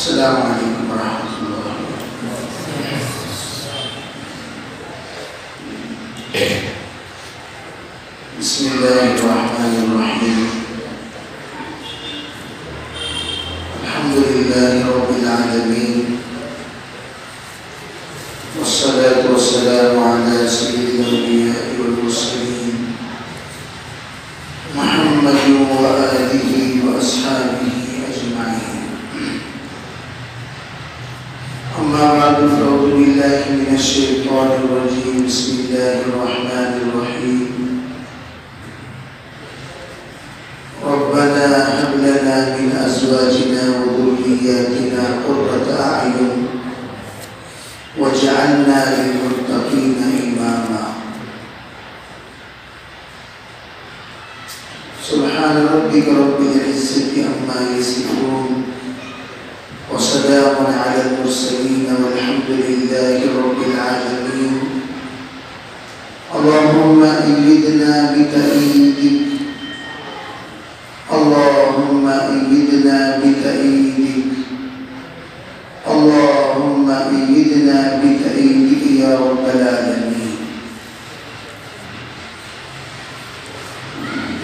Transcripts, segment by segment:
السلام علیکم ورحمۃ اللہ۔ بسم اللہ الرحمن الرحیم۔ الحمد للہ رب العالمین، والصلاة والسلام علی سید الانبیاء والمرسلین محمد وآلہ واصحابہ اجمعین۔ اما بعد فاعوذ باللہ من الشیطان الرجیم، بسم اللہ الرحمن الرحیم۔ ربنا هب لنا من ازواجنا وذرياتنا قرة اعین واجعلنا للمتقین اماما۔ سبحان ربک رب العزة عما یصفون وسلام على المرسلين والحمد لله رب العالمين۔ اللهم أيدنا بتأييدك، اللهم أيدنا بتأييدك، اللهم أيدنا بتأييدك يا رب العالمين۔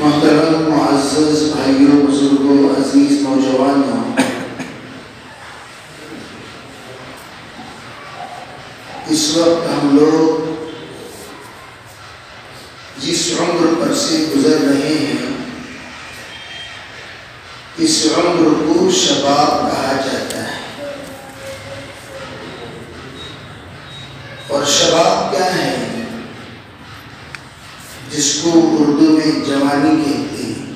محترم معزز بھائیوں، بزرگوں، عزیز نوجوانوں، اس وقت ہم لوگ جس عمر پر سے گزر رہے ہیں، اس عمر کو شباب کہا جاتا ہے۔ اور شباب کیا ہے؟ جس کو اردو میں جوانی کہتے ہیں۔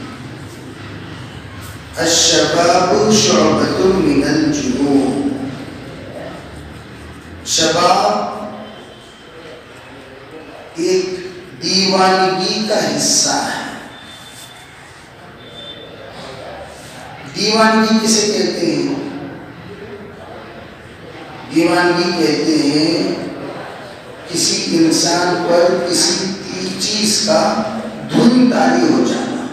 الشباب شعبۃ من الجنون۔ شباب ایک دیوانگی کا حصہ ہے۔ دیوانگی کسے کہتے ہیں؟ دیوانگی کہتے ہیں کسی انسان پر کسی چیز کا دھن طاری ہو جانا۔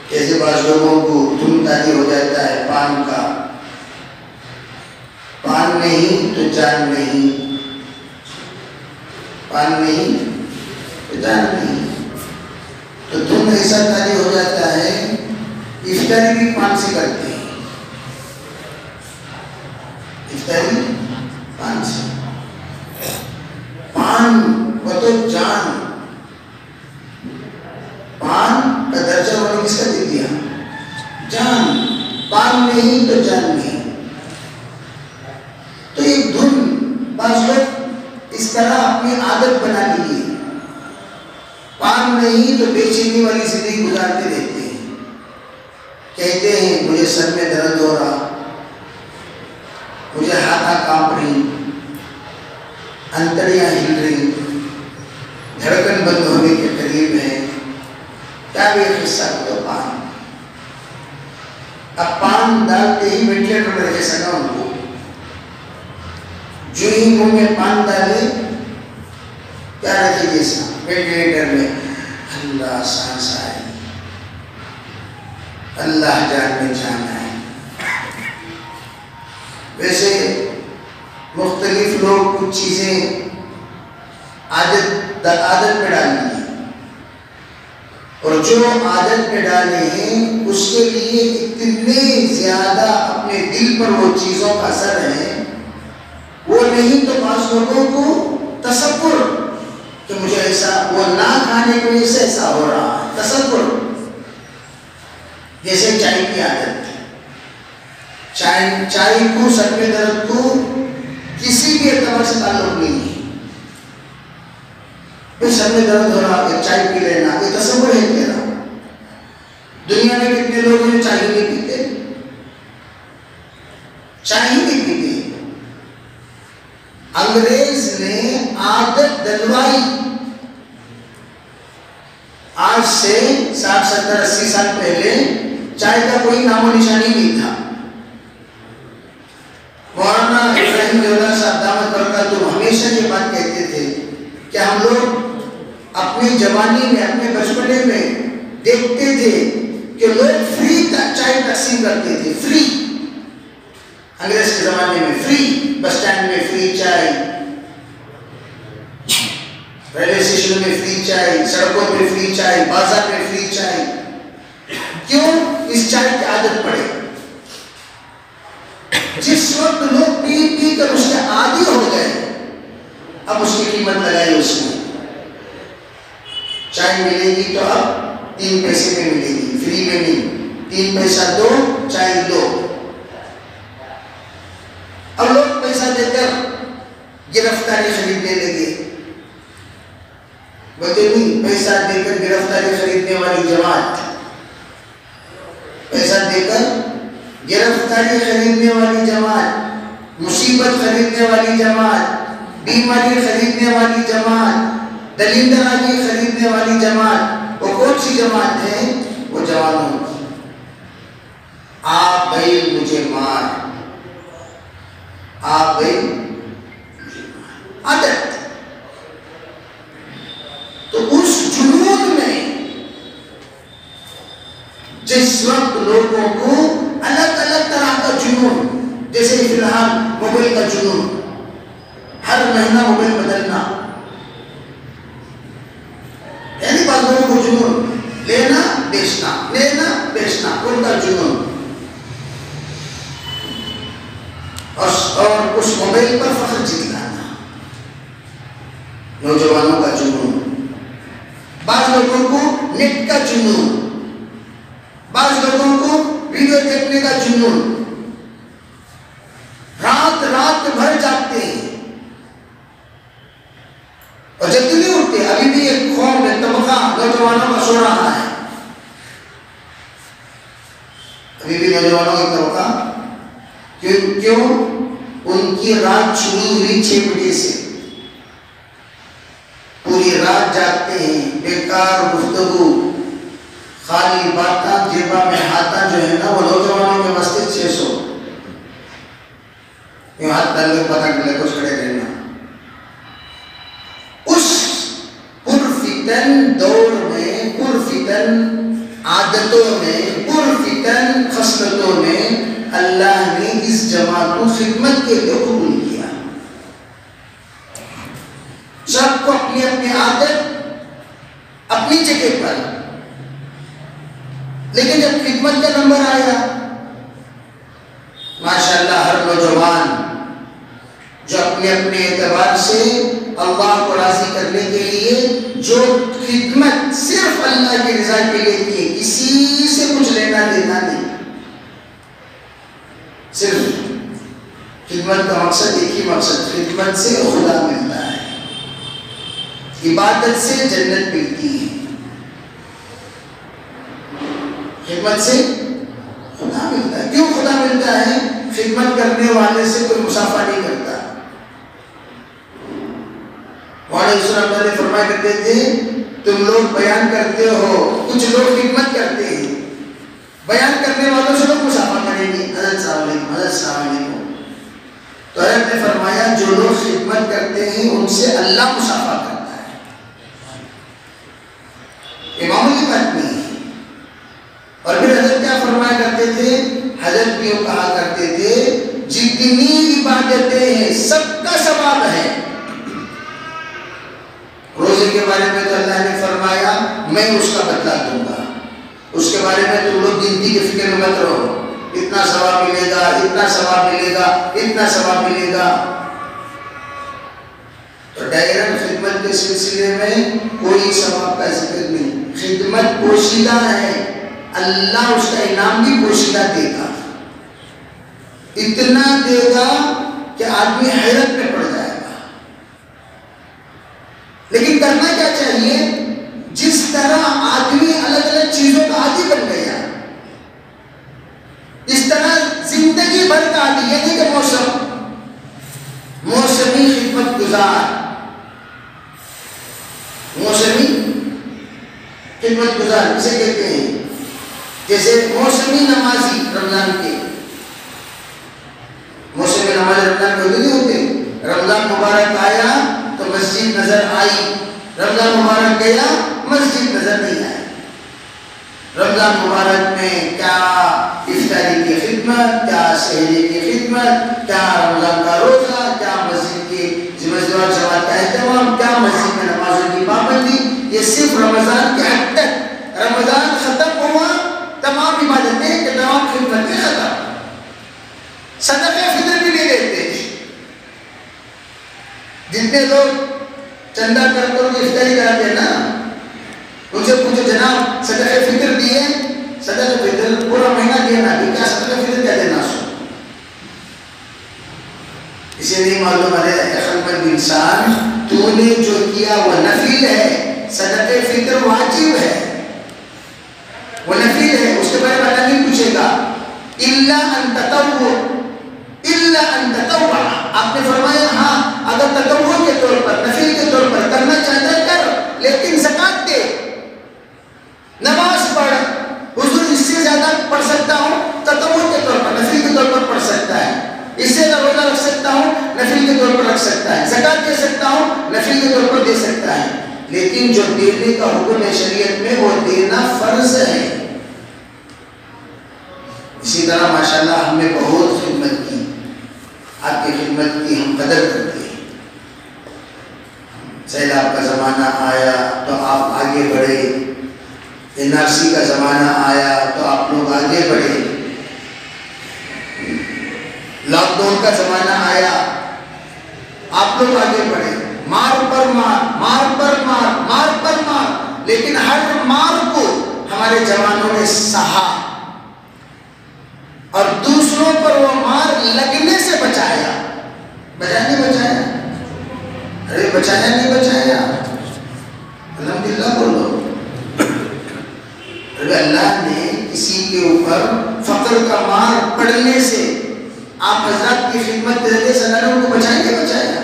جیسے بعض لوگوں کو دھن طاری ہو جاتا ہے پان کا، پان نہیں تو جان نہیں، پان نہیں تو جان نہیں، تو دھن ایسا طاری ہو جاتا ہے۔ افطاری بھی پان سے کرتے ہیں، افطاری پان سے۔ پان و تو جان، پان کا درجہ انہوں نے کس کا دے دیا؟ جان۔ پان نہیں تو جان نہیں، تو ایک دھن بعض لوگ اس طرح اپنی عادت بنا لیے، پان نہیں تو بے چینی والی زندگی گزارتے رہتے ہیں۔ کہتے ہیں مجھے سر میں درد ہو رہا، مجھے ہاتھ کانپ رہی، انتڑیاں ہل رہی، دھڑکن بند ہونے کے قریب ہے، کیا بھی قصہ تو پان۔ اب پان ڈالتے ہی وینٹیلیٹر پر رہ سکا ان کو، جو ہی منہ میں پان ڈالے کیا رکھے جیسا وینٹیلیٹر میں، اللہ سانس آئی، اللہ جان میں جان آئی۔ ویسے مختلف لوگ کچھ چیزیں عادت پہ ڈالیں گے، اور جو عادت پہ ڈالے ہیں اس کے لیے اتنے زیادہ اپنے دل پر وہ چیزوں کا اثر ہے، وہ نہیں تو بعض لوگوں کو تصور کہ مجھے ایسا، وہ نہ کھانے کی وجہ سے ایسا ہو رہا ہے، تصور۔ جیسے چائے کی عادت، چائے کو، سر میں درد کو کسی بھی اعتبار سے تعلق نہیں ہے۔ پھر سر میں درد ہو رہا ہے چائے پی لینا، یہ تصور ہے تیرا۔ دنیا میں کتنے لوگ ہیں چائے نہیں پیتے، چائے ہی نہیں پیتے۔ انگریز نے عادت ڈلوائی، آج سے 60 70 80 سال پہلے چائے کا کوئی نام و نشانی نہیں تھا۔ مولانا ابراہیم دیوبند صاحب دامت برکاتہ ہمیشہ یہ بات کہتے تھے کہ ہم لوگ اپنی جوانی میں، اپنے بچپنے میں دیکھتے تھے کہ لوگ فری چائے تقسیم کرتے تھے، فری، انگریز کے زمانے میں فری، بس اسٹینڈ میں فری چائے، ریلوے اسٹیشن میں فری چائے، سڑکوں پہ فری چائے، بازار میں فری چائے. کیوں؟ اس چائے کی عادت پڑے. جس وقت لوگ پی پی کر اس کے عادی ہو گئے، اب اس کی قیمت لگائی اس میں. چائے ملے گی تو اب 3 پیسے میں ملے گی، فری میں نہیں. 3 پیسہ دو، چائے دو. اب لوگ پیسہ دے کر گرفتاری خریدنے لگے. بولتے نہیں، پیسہ دے کر گرفتاری خریدنے والی جماعت، پیسہ دے کر گرفتاری خریدنے والی جماعت، مصیبت خریدنے والی جماعت، بیماری خریدنے والی جماعت، دلیندراجی خریدنے والی جماعت، وہ کون سی جماعت ہے؟ وہ جوانوں کی. آپ بھائی مجھے مار، آپ بھائی عادت. تو اس جنون میں جس وقت لوگوں کو الگ الگ طرح کا جنون، جیسے فی الحال موبائل کا جنون، ہر مہینہ موبائل بدلنا، یعنی بعض لوگوں کو جنون لینا بیچنا، لینا بیچنا، ان کا جنون، اور اس موبائل پر فخر جتلانا، نوجوانوں کا جنون. بعض لوگوں کو نیٹ کا جنون، بعض لوگوں کو ویڈیو دیکھنے کا جنون، رات رات بھر جاگتے ہیں اور جلدی نہیں اٹھتے. ابھی بھی ایک قوم ایک طبقہ نوجوانوں کا سو رہا ہے، ابھی بھی نوجوانوں کا طبقہ. کیوں؟ ان کی رات شروع ہوئی 6 بجے سے، پوری رات جاگتے ہیں، بیکار گفتگو، خالی باتاں، جیبا میں ہاتھا جو ہے نا، وہ نوجوانوں کے واسطے 600 یہ ہاتھ ڈال کے پتہ کر لے کچھ کھڑے رہنا. اس پرفتن دور میں، پرفتن عادتوں میں، پرفتن خصلتوں میں اللہ نے اس جماعت کو خدمت کے لیے قبول کیا. سب کو اپنی اپنی عادت اپنی جگہ پر، لیکن جب خدمت کا نمبر آیا، ماشاءاللہ ہر نوجوان جو اپنے اپنے اعتبار سے اللہ کو راضی کرنے کے لیے جو خدمت صرف اللہ کی رضا کے لیے کی، کسی سے کچھ لینا دینا نہیں، صرف خدمت کا مقصد ایک ہی مقصد، خدمت سے خدا ملتا ہے، عبادت سے جنت ملتی ہے، خدمت سے خدا ملتا ہے. کیوں خدا ملتا ہے؟ خدمت کرنے والے سے کوئی مسافہ نہیں کرتا. مولانا نے فرمایا کرتے تھے، تم لوگ بیان کرتے ہو، کچھ لوگ خدمت کرتے ہیں، بیان کرنے والوں سے لوگ مسافہ کریں گے، حضرت السلام علیکم، حضرت السلام علیکم. تو حضرت نے فرمایا جو لوگ خدمت کرتے ہیں ان سے اللہ مسافہ کرتا ہے. یہ معمولی بات نہیں ہے. اور پھر حضرت کیا فرمایا کرتے تھے؟ حضرت بھی کہا کرتے تھے جتنی عبادتیں ہیں سب کا ثواب ہے. روزے کے بارے میں تو اللہ نے فرمایا میں اس کا بدلہ دوں گا، اس کے بارے میں تم لوگ گنتی کے فکر میں مت رہو، اتنا ثواب ملے گا، اتنا ثواب ملے گا، اتنا ثواب ملے گا. تو ڈائریکٹ خدمت کے سلسلے میں کوئی ثواب کا ذکر نہیں. خدمت پوشیدہ ہے، اللہ اس کا انعام بھی پوشیدہ دے گا، اتنا دے گا کہ آدمی حیرت میں پڑ جائے گا. لیکن کرنا کیا چاہیے؟ جس طرح آدمی الگ الگ چیزوں کا عادی بن گیا، اس طرح زندگی بھر کا عادی، یعنی کہ موسمی خدمت گزار، موسمی خدمت گزار کسے کہتے ہیں؟ جیسے موسمی نمازی رمضان کے، موسمی نماز رمضان کے ہوتے نہیں ہوتے؟ رمضان مبارک آیا تو مسجد نظر آئی، رمضان مبارک گیا مسجد نظر نہیں آئی. رمضان مبارک میں کیا افطاری کی خدمت، کیا سحری کی خدمت، کیا رمضان کا روزہ، کیا مسجد کی جماعت کا اہتمام، کیا مسجد میں نمازوں کی پابندی. یہ صرف رمضان کے حد تک. رمضان ختم ہوا تمام عبادتیں، تمام خدمتیں ختم. صدقہ فطر بھی نہیں دیتے. جتنے لوگ چندہ کر کر افطاری کراتے ہیں نا، ان سے پوچھو جناب صدقہ فطر دیے؟ صدقہ فطر پورا مہینہ دینا بھی، کیا صدقہ فطر کیا دینا سو؟ اسے نہیں معلوم ہے اخلاق انسان تو نے جو کیا وہ نفل ہے، صدقہ فطر واجب ہے، وہ نفل ہے. اس کے بارے میں اللہ نہیں پوچھے گا. الا ان تطوع، الا ان تطوع. آپ نے فرمایا ہاں اگر تطوع کے طور پر، نفل کے طور پر کرنا چاہتا ہے کر، لیکن زکات دے، نماز پڑھ. حضور اس سے زیادہ پڑھ سکتا ہوں تطوع کے طور پر، نفل کے طور پر پڑھ سکتا ہے. اس سے روزہ رکھ سکتا ہوں، نفل کے طور پر رکھ سکتا ہے. زکات دے سکتا ہوں، نفل کے طور پر دے سکتا ہے. لیکن جو دینے کا حکم ہے شریعت میں وہ دینا فرض ہے. اسی طرح ماشاءاللہ ہم نے بہت خدمت کی، آپ کی خدمت کی ہم قدر کرتے ہیں. سیلاب کا زمانہ آیا تو آپ آگے بڑھے، NRC کا زمانہ آیا تو آپ لوگ آگے بڑھے، لاک ڈاؤن کا زمانہ آیا آپ لوگ آگے بڑھے. مار پر مار، مار پر مار، مار پر مار، لیکن ہر مار کو ہمارے جوانوں نے سہا اور دوسروں پر وہ مار لگنے سے بچایا. بچایا نہیں بچایا؟ ارے بچایا نہیں بچایا؟ الحمدللہ بولو. اللہ نے کسی کے اوپر فقر کا مار پڑنے سے آپ حضرات کی خدمت دیتے سنانے ان کو بچائیں گے. بچایا.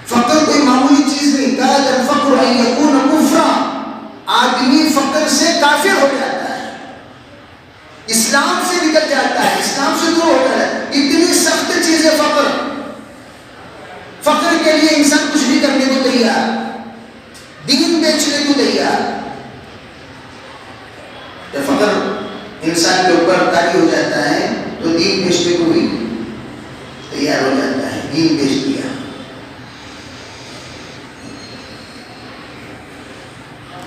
فقر کوئی معمولی چیز نہیں. کاد الفقر ان یکون کفرا. آدمی فقر سے کافر ہو جاتا ہے، اسلام سے نکل جاتا ہے، اسلام سے دور ہوتا ہے. اتنی سخت چیز ہے فقر. فقر کے لیے انسان کچھ بھی کرنے کو تیار، دین بیچنے کو تیار. جب فقر انسان کے اوپر طاری ہو جاتا ہے تو دین بیچنے کو بھی تیار ہو جاتا ہے. دین بیچ دیا.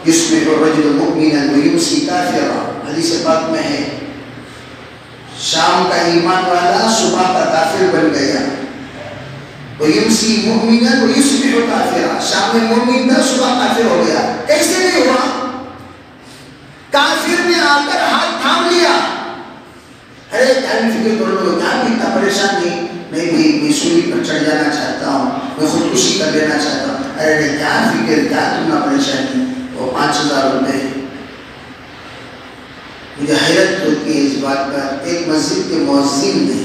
یصبح الرجل مؤمنا ویمسی کافرا. حدیث پاک میں ہے شام کا ایمان والا صبح کا کافر بن گیا. ویمسی مؤمنا ویصبح کافرا. شام میں مومن تھا، صبح کافر ہو گیا. کیسے نہیں ہوا؟ کافر نے آ کر ہاتھ تھام لیا. ارے کیا فکر کر لو، کیا اتنا پریشان نہیں. نہیں بھائی میں سولی پر چڑھ جانا چاہتا ہوں، میں خودکشی کر لینا چاہتا ہوں. ارے کیا فکر، کیا تمہیں پریشانی. وہ 5000 روپے. مجھے حیرت ہوتی ہے اس بات پر. ایک مسجد کے مؤذن نے،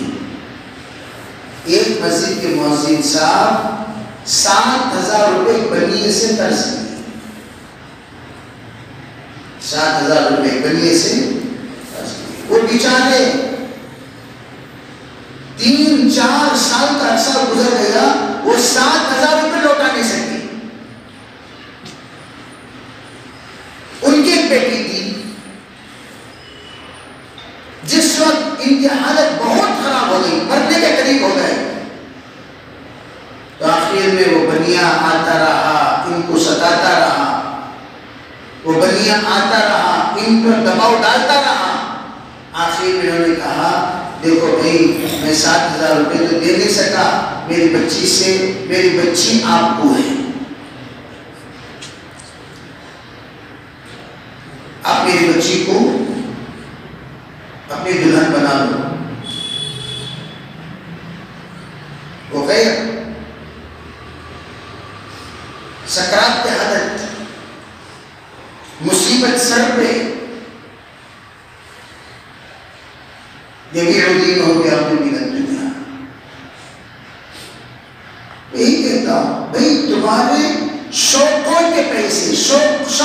ایک مسجد کے مؤذن صاحب 7000 روپے بنیے سے قرض کیے. 7000 روپے بنیے سے قرض کیے. وہ بیچارے 3-4 سال کا عرصہ گزر گیا، وہ 7000 روپے لوٹا نہیں سکے. ان کی ایک بیٹی تھی، جس وقت ان کی حالت بہت خراب ہو گئی، مرنے کے قریب ہو گئے، تو آخر میں وہ بنیا آتا رہا، ان کو ستاتا رہا. وہ بنیا آتا رہا، ان پر دباؤ ڈالتا رہا. آخر میں انہوں نے کہا دیکھو بھائی میں 7000 روپے تو دے نہیں سکا، میری بچی سے، میری بچی آپ کو ہے، آپ میری بچی کو اپنی دلہن بنا لو. وہ گئے سکرات کے حالت، مصیبت سر پہ. یبیع دینہ بعرض من الدنیا. یہی کہتا ہوں بھائی تمہارے شوقوں کے پیسے، شوق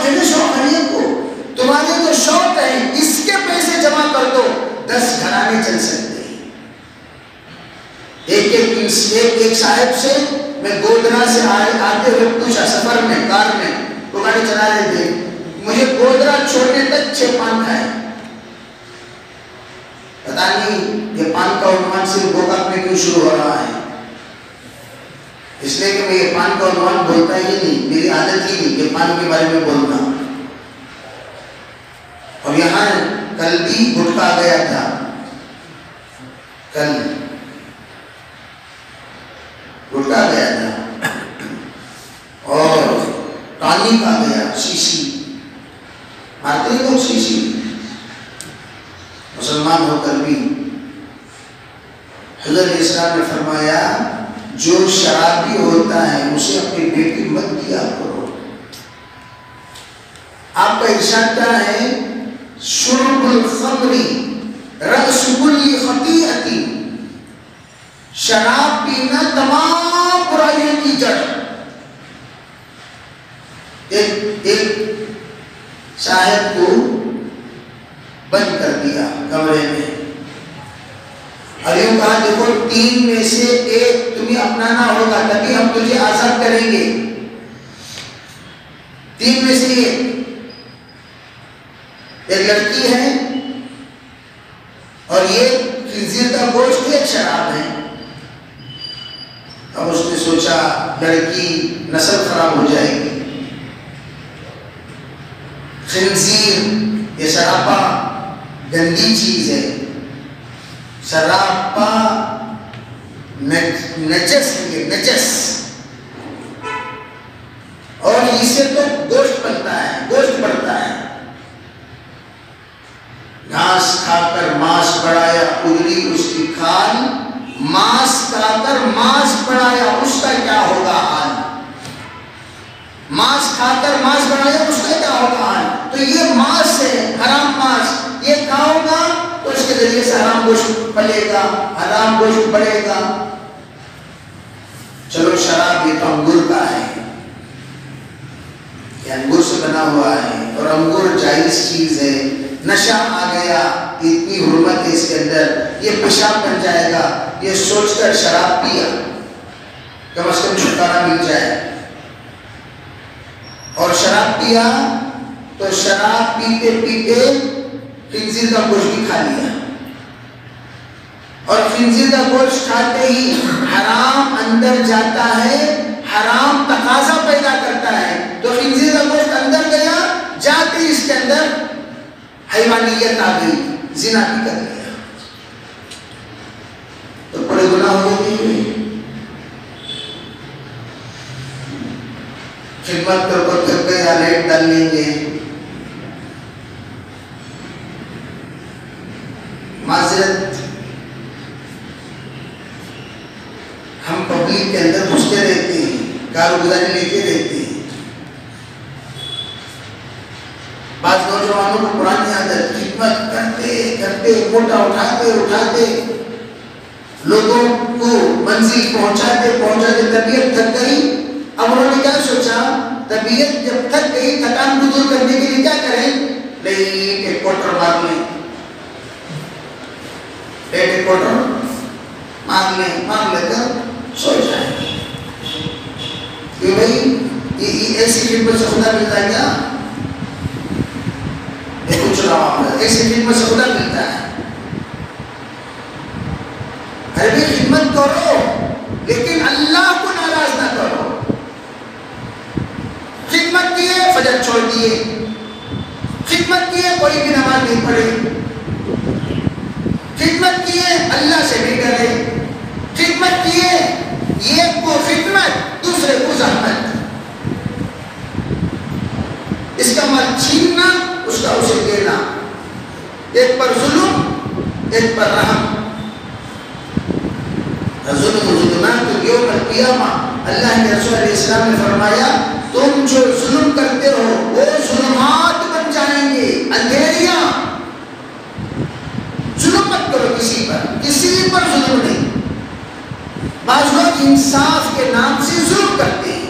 ہے نا، شوق ہے کو تمہارے جو شوق ہے اس کے پیسے جمع کر دو، 10 گھرانے چل سکتے ہیں. ایک صاحب سے میں گودرا سے آتے ہوئے پوچھا سفر میں کار میں وہ گاڑی چلا رہے تھے مجھے گودرا چھوڑنے تک 6 پان کھائے پتا نہیں یہ پان کا عنوان صرف گوکاک میں کیوں شروع ہو رہا ہے اس لیے کہ میں یہ پان کا عنوان بولتا ہی نہیں میری عادت ہی نہیں کہ پان کے بارے میں بولنا اور یہاں کل بھی گٹکا گیا تھا کل گٹکا گیا تھا اور ٹانک آ گیا شیشی مارتے ہیں لوگ شیشی مسلمان ہو کر بھی حضرت اسلام نے فرمایا جو شرابی ہوتا ہے اسے اپنی بیٹی مت دیا کرو آپ کا ارشاد کیا ہے شرب الخمر رأس کل خطیئۃ شراب پینا تمام برائیوں کی جڑ ایک صاحب کو بند کر دیا کمرے میں اور یوں کہا دیکھو 3 میں سے ایک تمہیں اپنانا ہوگا تبھی ہم تجھے آزاد کریں گے 3 میں سے ایک لڑکی ہے اور یہ خنزیر کا گوشت ایک شراب ہے اب اس نے سوچا لڑکی نسل خراب ہو جائے گی خنزیر یہ سراپا گندی چیز ہے سراپا نجس ہے یہ نجس اور اسے تو گوشت بنتا ہے گوشت بڑھتا ہے گھاس کھا کر ماس بڑھایا اجڑی اس کی کھال ماس کھا کر ماس بڑھایا اس کا کیا ہوگا حال ماس کھا کر ماس بڑھایا اس کا کیا ہوگا حال تو یہ ماس ہے حرام ماس یہ کھاؤ گا تو اس کے ذریعے سے حرام گوشت پلے گا حرام گوشت بڑھے گا چلو شراب یہ تو انگور کا ہے یہ انگور سے بنا ہوا ہے اور انگور جائز چیز ہے نشہ آ گیا اتنی حرمت ہے اس کے اندر یہ پیشاب بن جائے گا یہ سوچ کر شراب پیا کم از کم چھٹکارا مل جائے اور شراب پیا تو شراب پیتے پیتے خنزیر کا گوشت بھی کھا لیا اور خنزیر کا گوشت کھاتے ہی حرام اندر جاتا ہے حرام تقاضا پیدا کرتا ہے تو خنزیر کا گوشت اندر گیا جاتے ہی اس کے اندر حیوانیت آ گئی زنا بھی کر لیا تو بڑے گناہ ہو گئے خدمت کر کو تھک گیا ریٹ ڈال لیں گے معذرت ہم پبلک کے اندر گھستے رہتے ہیں کارگزاری لیتے رہتے ہیں بعض نوجوانوں کو پرانی عادت خدمت کرتے کرتے موٹا اٹھاتے اٹھاتے لوگوں کو منزل پہنچاتے پہنچاتے طبیعت تھک گئی اب انہوں نے کیا سوچا طبیعت جب تھک گئی تھکان کو دور کرنے کے لیے کیا کریں لیٹ ایک کوٹر مار لیں لیٹ ایک کوٹر مار لے کر سو جائیں کہ بھائی یہ ایسی خدمت سے خدا ملتا ہے کیا کچھ رہا ایسی خدمت سے خدا ملتا ہے ارے بھی خدمت کرو لیکن اللہ کو ناراض نہ کرو خدمت کیے فجر چھوڑ دیے خدمت کیے کوئی بھی نماز نہیں پڑھے خدمت کیے اللہ سے بھی ڈرے خدمت کیے ایک کو خدمت دوسرے کو زحمت اس کا مال چھیننا اس کا اسے دینا ایک پر ظلم ایک پر رحم ظلم و ظلمات یوم القیامہ اللہ کے رسول علیہ السلام نے فرمایا تم جو ظلم کرتے ہو وہ ظلمات بن جائیں گے اندھیریاں ظلم مت کرو کسی پر ظلم نہیں بعض لوگ انصاف کے نام سے ظلم کرتے ہیں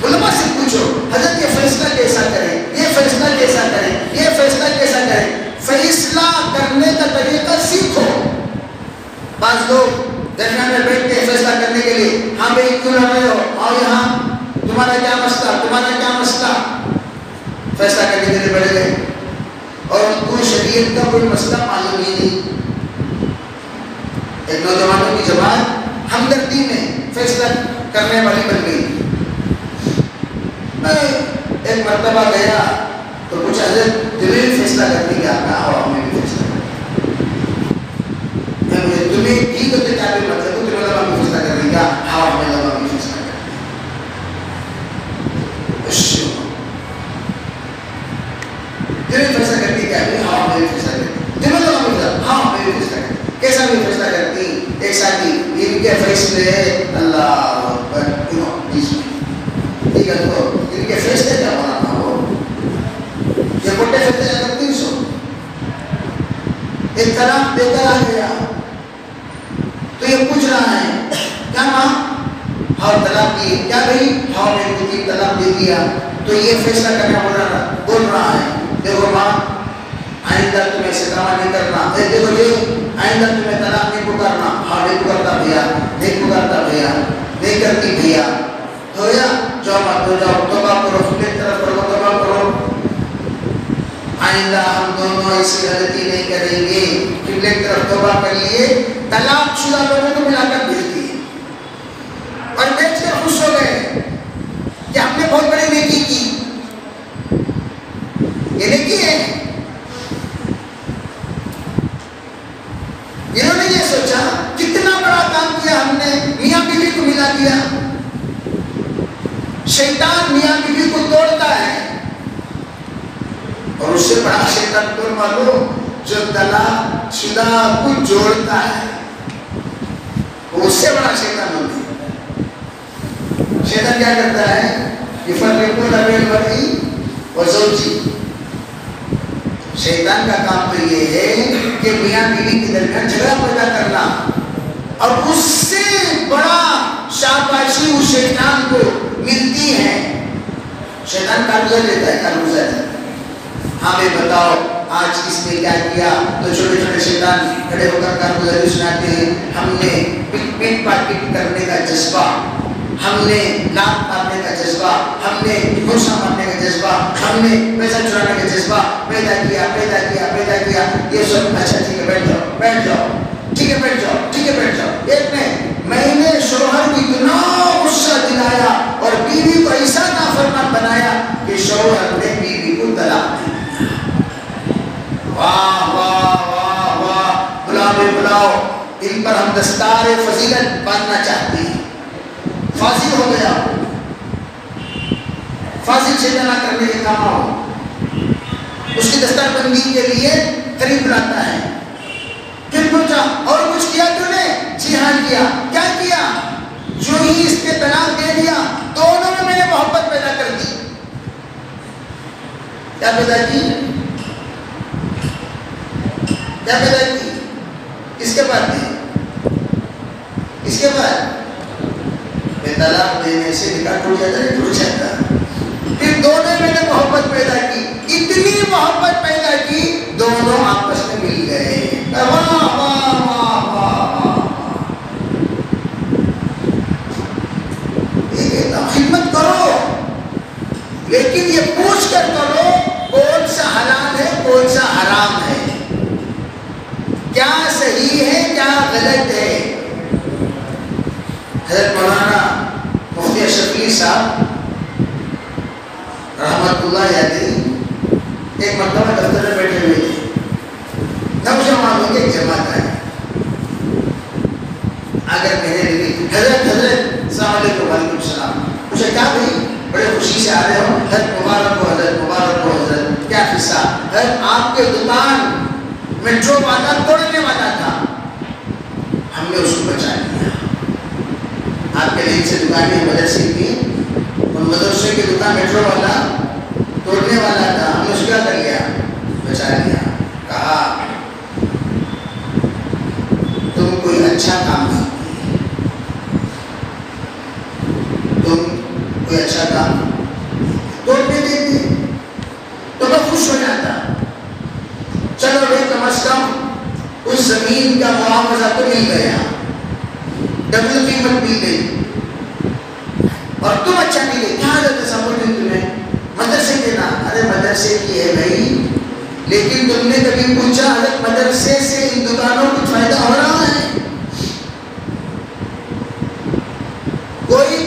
علماء سے پوچھو حضرت یہ فیصلہ کیسا کریں یہ فیصلہ کیسا کریں یہ فیصلہ کیسا کریں فیصلہ کرنے کا طریقہ سیکھو بعض لوگ درمیان میں بیٹھتے ہیں فیصلہ کرنے کے لیے ہاں بھائی کیوں لڑ رہے ہو، آؤ یہاں، تمہارا کیا مسئلہ، تمہارا کیا مسئلہ، فیصلہ کرنے کے لیے بیٹھ گئے اور ان کو شریعت کا کوئی مسئلہ معلوم ہی نہیں۔ ایک نوجوانوں کی جماعت ہمدردی میں فیصلہ کرنے والی بن گئی۔ میں ایک مرتبہ گیا تو کچھ حضرت تمہیں فیصلہ کرنے کے آپ کا آؤ ہمیں بھی فیصلہ کریں، میں تمہیں کی تو کیا بھی مطلب تو تمہیں لگا ہمیں فیصلہ کرنے کا، آؤ ہمیں لگا ہمیں فیصلہ کریں۔ تمہیں فیصلہ کرتی کیا بھی، ہاں ہمیں فیصلہ کریں، تمہیں لگا ہمیں ہاں ہمیں فیصلہ کریں۔ کیسا بھی فیصلہ کرتی، ایک ساتھی ان کے فیصلے اللہ اکبر ٹھیک ہے، تو ان کے فیصلے کیا بنانا ہو، یہ بڑے فیصلے اگر 300 ایک طلاق دے کر آ گیا تو یہ پوچھ رہا ہے کیا ماں، ہاں طلاق دی، کیا بھائی، ہاں میں کو 3 طلاق دے دیا، تو یہ فیصلہ کرنا بول رہا ہے دیکھو ماں آئندہ تمہیں ایسے کام نہیں کرنا، دیکھو جی آئندہ تمہیں طلاق نہیں پکارنا، ہاں نہیں پکارتا بھیا، نہیں پکارتا بھیا، نہیں کرتی بھیا، ہو گیا، جاؤ مات ہو جاؤ، توبہ کرو، ایک طرف کرو، توبہ کرو، آئندہ ہم دونوں ایسی غلطی نہیں کریں گے، پھر ایک طرف توبہ کر لیے، طلاق شدہ لوگوں کو ملا کر بھیج دیے اور بیچ کر خوش ہو گئے کہ ہم نے بہت بڑی نیکی کی۔ یہ نیکی ہے، انہوں نے یہ سوچا کتنا بڑا کام کیا ہم نے، میاں بیوی کو ملا دیا۔ شیطان میاں بیوی کو توڑتا ہے اور اس سے بڑا شیطان کون معلوم، جو طلاق شدہ کو جوڑتا ہے، اس سے بڑا شیطان ہوتا ہے۔ شیطان کیا کرتا ہے، یفرقون بین المرء وزوجہ، شیطان کا کام تو یہ ہے کہ میاں بیوی کے درمیان جھگڑا پیدا کرنا، اور اس سے بڑا شاباشی اس شیطان کو ملتی ہے۔ شیطان کارگزر لیتا ہے، کارگزر، ہاں بھائی بتاؤ آج کس نے کیا کیا، تو چھوٹے چھوٹے شیطان کھڑے ہو کر کارگزاری سناتے ہیں، ہم نے پیٹ پاٹ کرنے کا جذبہ، ہم نے لات مارنے کا جذبہ، ہم نے گھوسا مارنے کا جذبہ، ہم نے پیسہ چرانے کا جذبہ پیدا کیا۔ یہ سب اچھا ٹھیک ہے بیٹھ جاؤ، ٹھیک ہے بیٹھ جاؤ۔ ایک نے میں نے شوہر کو اتنا غصہ دلایا اور بیوی کو ایسا نافرمان بنایا کہ شوہر نے بیوی کو طلاق دی۔ واہ واہ واہ واہ، بلاؤ، ان پر ہم دستار فضیلت باندھنا چاہتے ہیں۔ فاضل ہو گیا، فاضل شیطانہ کرنے کے کام ہو، اس کی دستار بندی کے لیے قریب لاتا ہے۔ پھر پوچھا اور کچھ کیا تو نے؟ جی ہاں کیا۔ کیا کیا؟ جو ہی اس کے طلاق دے دیا، دونوں میں نے محبت پیدا کر دی۔ کیا پیدا کی؟ اس کے بعد طلاق دینے سے نکاح ٹوٹ جاتا ہے، ٹوٹ جاتا۔ پھر دونوں میں نے محبت پیدا کی، اتنی محبت پیدا کی دونوں آپس میں مل گئے۔ واہ واہ واہ واہ، یہ کہتا خدمت کرو لیکن یہ پوچھ کر کرو کون سا حلال ہے کون سا حرام ہے، کیا صحیح ہے کیا غلط ہے۔ حضرت مولانا مفتی اشرف صاحب رحمت اللہ علیہ ایک مرتبہ دفتر میں بیٹھے ہوئے تھے، نوجوانوں کی ایک جماعت آئی، اگر کہنے لگی حضرت السلام علیکم، وعلیکم السلام، پوچھا کیا بھائی بڑے خوشی سے آ رہے ہو؟ حضرت مبارک ہو حضرت، مبارک ہو حضرت، کیا قصہ؟ حضرت آپ کے دکان میٹرو والا توڑنے والا تھا، ہم نے اس کو بچا لیا۔ آپ کے لیے سے دکانیں مدرسے کی، ان مدرسے کی دکان میٹرو والا توڑنے والا تھا، ہم نے اس کیا کر لیا؟ بچا لیا۔ کہا تم کوئی اچھا کام نہیں، تم کوئی اچھا کام توڑنے دیتے تو میں خوش ہو جاتا، چلو بھائی کم از کم اس زمین کا معاوضہ تو مل گیا، ڈبل قیمت مل گئی، اور تم اچھا نہیں لے، کیا حضرت تصور دی تمہیں مدرسے کے نا؟ ارے مدرسے کی ہے بھائی، لیکن تم نے کبھی پوچھا حضرت مدرسے سے ان دکانوں کو فائدہ ہو رہا ہے؟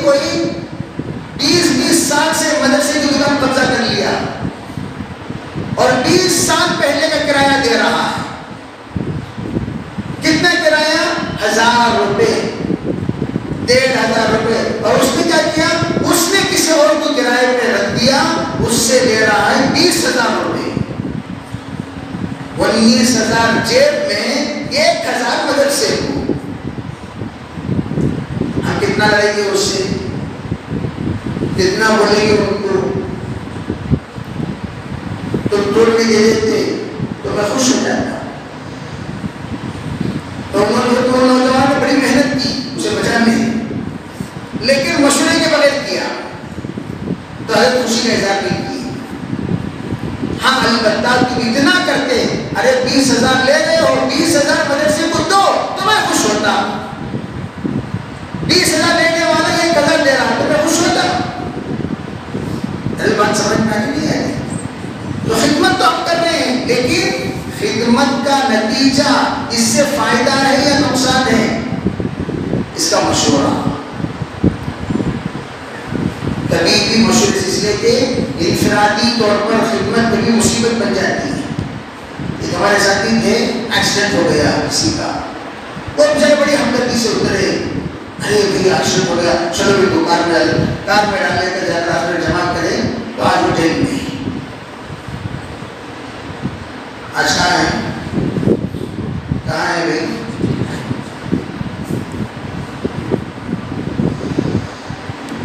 کوئی 20 سال سے مدرسے کی دکان قبضہ کر لیا اور 20 سال پہلے کا کرایہ دے رہا ہے۔ کتنا کرایہ؟ 1000 روپے، 1500 روپے۔ اور اس نے کیا کیا؟ اس نے کسی اور کو کرایے پہ رکھ دیا، اس سے لے رہا ہے 20,000 روپے۔ 19,000 جیب میں، 1,000 مدرسے کو۔ ہم کتنا لڑیں گے اس سے؟ کتنا بولیں گے ان کو؟ تم توڑ بھی دے دیتے تو میں خوش ہو جاتا۔ تو انہوں نے تو نوجوان نے بڑی محنت کی اسے بچانے، لیکن مشورے کے بغیر کیا تو حضرت خوشی کا اظہار نہیں کی۔ ہاں البتہ تم اتنا کرتے، ارے 20,000 لے رہے ہو، 20,000 مدرسے کو دو تو میں خوش ہوتا۔ 20,000 لینے والا 1,000 دے رہا تو میں خوش ہوتا۔ بات سمجھ میں نہیں آئی؟ تو خدمت تو ہم کر رہے ہیں، لیکن خدمت کا نتیجہ اس سے فائدہ ہے یا نقصان ہے؟ اس کا مشورہ کبھی بھی مشورے اس لیے کہ انفرادی طور پر خدمت کبھی مصیبت بن جاتی ہے۔ ایک ہمارے ساتھی تھے، ایکسیڈنٹ ہو گیا کسی کا، وہ بچارے بڑی ہمدردی سے اترے، ارے بھائی ایکسیڈنٹ ہو گیا، چلو بھی کار میں ڈال لے کر جا کر ہاسپٹل جمع کریں، تو آج وہ جیل میں آج کہاں ہے؟ کہاں ہے بھائی؟